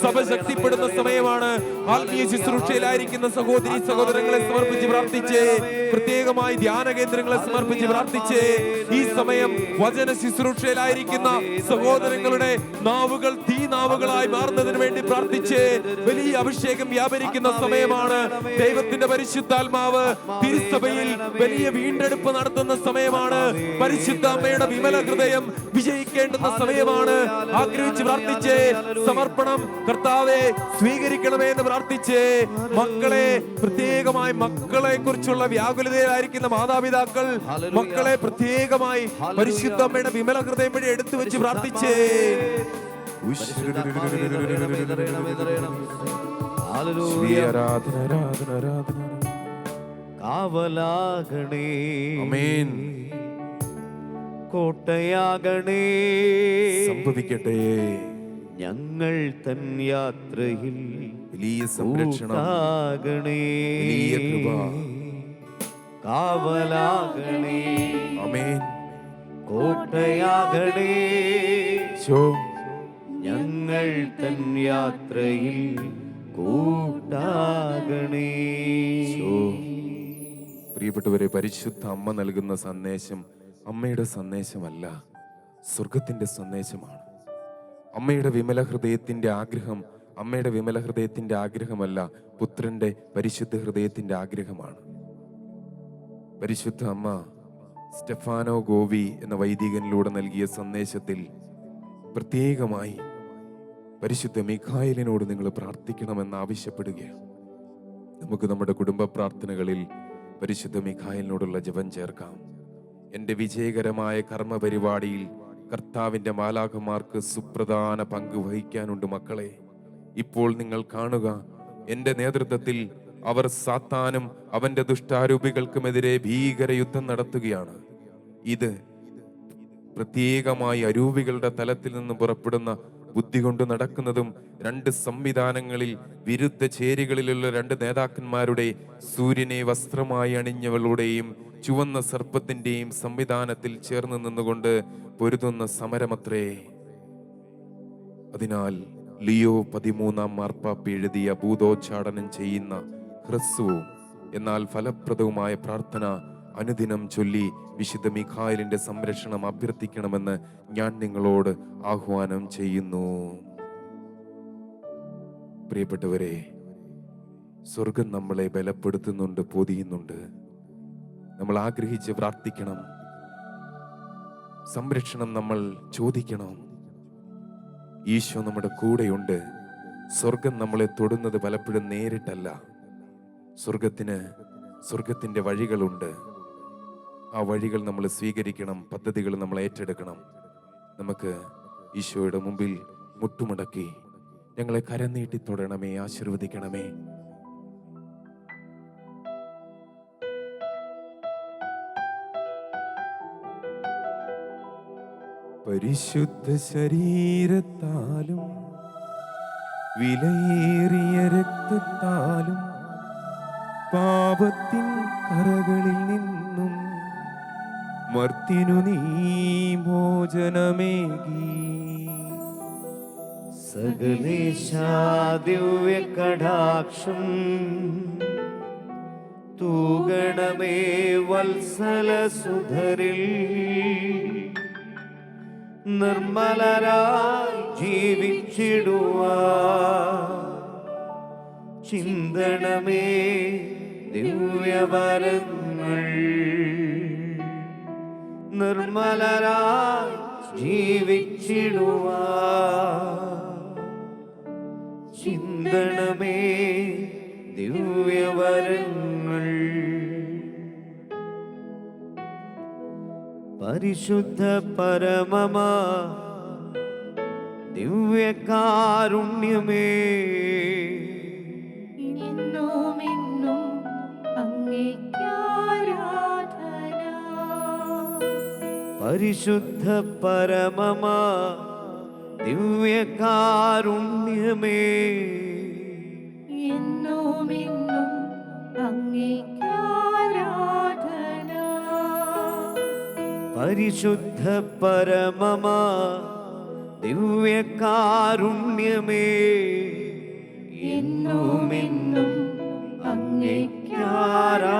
സഭ ശക്തിപ്പെടുന്ന സമയമാണ്. ആത്മീയ ശുശ്രൂഷയിലായിരിക്കുന്ന സഹോദരി സഹോദരങ്ങളെ സമർപ്പിച്ച് പ്രാർത്ഥിച്ചേ. പ്രത്യേകമായി ധ്യാന കേന്ദ്രങ്ങളെ സമർപ്പിച്ച് പ്രാർത്ഥിച്ചേ. ഈ സമയം വചന ശുശ്രൂഷയിലായിരിക്കുന്ന സഹോദരങ്ങളുടെ നാവുകൾ തീനാവുകളായി മാറുന്നതിന് വേണ്ടി പ്രാർത്ഥിച്ചേ. വലിയ അഭിഷേകം വ്യാപരിക്കുന്ന സമയമാണ്. ദൈവത്തിന്റെ പരിശുദ്ധാത്മാവ് തിരുസഭയിൽ വലിയ വീണ്ടെടുപ്പ് നടത്തുന്ന സമയമാണ്. പരിശുദ്ധ അമ്മയുടെ വിമല ഹൃദയം വിജയിക്കേണ്ടുന്ന സമയമാണ്. ആഗ്രഹിച്ച് പ്രാർത്ഥിച്ചേ. സമർപ്പണം കർത്താവെ സ്വീകരിക്കണമേ എന്ന് പ്രാർത്ഥിച്ചേ. മക്കളെ, പ്രത്യേകമായി മക്കളെ കുറിച്ചുള്ള വ്യാകുലതയിലായിരിക്കുന്ന മാതാപിതാക്കൾ മക്കളെ പ്രത്യേകമായി പരിശുദ്ധ അമ്മയുടെ വിമല ഹൃദയം വഴി എടുത്തു വെച്ച് പ്രാർത്ഥിച്ചേ. കാവലാകണേ. ആമേൻ. കോട്ടയാകണേ. സംഭവിക്കട്ടെ. ഞങ്ങൾ തൻ യാത്രയിൽ വലിയ സംരക്ഷണം, കൂട്ടാകണേ, വലിയ കൃപ. കാവലാകണേ, ആമേൻ. കോട്ടയാകണേ, ശോ, ഞങ്ങൾ തൻ യാത്രയിൽ കൂട്ടാകണേ. ശോ. പ്രിയപ്പെട്ടവരെ, പരിശുദ്ധ അമ്മ നൽകുന്ന സന്ദേശം അമ്മയുടെ സന്ദേശമല്ല, സ്വർഗത്തിന്റെ സന്ദേശമാണ്. അമ്മയുടെ വിമല ഹൃദയത്തിന്റെ ആഗ്രഹം അമ്മയുടെ വിമല ഹൃദയത്തിന്റെ ആഗ്രഹമല്ല, പുത്രന്റെ പരിശുദ്ധ ഹൃദയത്തിന്റെ ആഗ്രഹമാണ്. പരിശുദ്ധ അമ്മ സ്റ്റെഫാനോ ഗോവി എന്ന വൈദികനിലൂടെ നൽകിയ സന്ദേശത്തിൽ പ്രത്യേകമായി പരിശുദ്ധ മിഖായേലിനോട് നിങ്ങൾ പ്രാർത്ഥിക്കണമെന്ന് ആവശ്യപ്പെടുകയാണ്. നമുക്ക് നമ്മുടെ കുടുംബ പ്രാർത്ഥനകളിൽ പരിശുദ്ധ മിഖായേലിനോടുള്ള ജപം ചേർക്കാം. എൻ്റെ വിജയകരമായ കർമ്മ പരിപാടിയിൽ കർത്താവിൻ്റെ മാലാഖമാർക്ക് സുപ്രധാന പങ്ക് വഹിക്കാനുണ്ട് മക്കളെ. ഇപ്പോൾ നിങ്ങൾ കാണുക, എൻ്റെ നേതൃത്വത്തിൽ അവർ സാത്താനും അവൻ്റെ ദുഷ്ടാരൂപികൾക്കുമെതിരെ ഭീകര യുദ്ധം നടത്തുകയാണ്. ഇത് പ്രത്യേകമായി അരൂപികളുടെ തലത്തിൽ നിന്ന് പുറപ്പെടുന്ന ബുദ്ധി കൊണ്ട് നടക്കുന്നതും രണ്ട് സംവിധാനങ്ങളിൽ വിരുദ്ധ ചേരികളിലുള്ള രണ്ട് നേതാക്കന്മാരുടെ സൂര്യനെ വസ്ത്രമായി അണിഞ്ഞവളുടെയും ചുവന്ന സർപ്പത്തിന്റെയും സംവിധാനത്തിൽ ചേർന്ന് നിന്നുകൊണ്ട് പൊരുതുന്ന സമരമത്രേ. അതിനാൽ ലിയോ 13 മാർപ്പാപ്പ എഴുതിയ ഭൂതോച്ചാടനം ചെയ്യുന്ന ഹ്രസ്വവും എന്നാൽ ഫലപ്രദവുമായ പ്രാർത്ഥന അനുദിനം ചൊല്ലി വിശുദ്ധ മിഖായേലിന്റെ സംരക്ഷണം അഭ്യർത്ഥിക്കണമെന്ന് ഞാൻ നിങ്ങളോട് ആഹ്വാനം ചെയ്യുന്നു. പ്രിയപ്പെട്ടവരെ, സ്വർഗം നമ്മളെ ബലപ്പെടുത്തുന്നുണ്ട്, പൊതിയുന്നുണ്ട്. നമ്മൾ ആഗ്രഹിച്ച് പ്രാർത്ഥിക്കണം, സംരക്ഷണം നമ്മൾ ചോദിക്കണം. ഈശോ നമ്മുടെ കൂടെയുണ്ട്. സ്വർഗം നമ്മളെ തൊടുന്നത് പലപ്പോഴും നേരിട്ടല്ല. സ്വർഗത്തിന്റെ വഴികളുണ്ട്. ആ വഴികൾ നമ്മൾ സ്വീകരിക്കണം, പദ്ധതികൾ നമ്മൾ ഏറ്റെടുക്കണം. നമുക്ക് ഈശോയുടെ മുമ്പിൽ മുട്ടുമടക്കി ഞങ്ങളെ കരനീട്ടി തൊടണമേ, ആശീർവദിക്കണമേ. പരിശുദ്ധ ശരീരത്താലും വിലയേറിയ രക്തത്താലും പാപത്തിൻ കറകളിൽ നിന്നും മർത്തിനു നീ മോചനമേകി. സകലേശാ ദിവ്യ കടാക്ഷം തൂഗണമേ വത്സല സുധരിൽ. നിർമ്മലരായി ജീവിച്ചിടുവാൻ ചിന്തണമേ ദിവ്യവരങ്ങൾ. നിർമ്മലരായി ജീവിച്ചിടുവാൻ ചിന്തണമേ ദിവ്യവരങ്ങൾ. പരിശുദ്ധ പരമമാ ദിവ്യകാരുണ്യമേ, എന്നുമെന്നും അങ്ങേയ്ക്കാരാധന. പരിശുദ്ധ പരമമാ ദിവ്യകാരുണ്യമേ, എന്നുമെന്നും അങ്ങേയ്ക്കാരാധന. പരിശുദ്ധ പരമമാ ദിവ്യകാരുണ്യമേ, എന്നുമെന്നും അങ്ങേയ്ക്കാരാധന.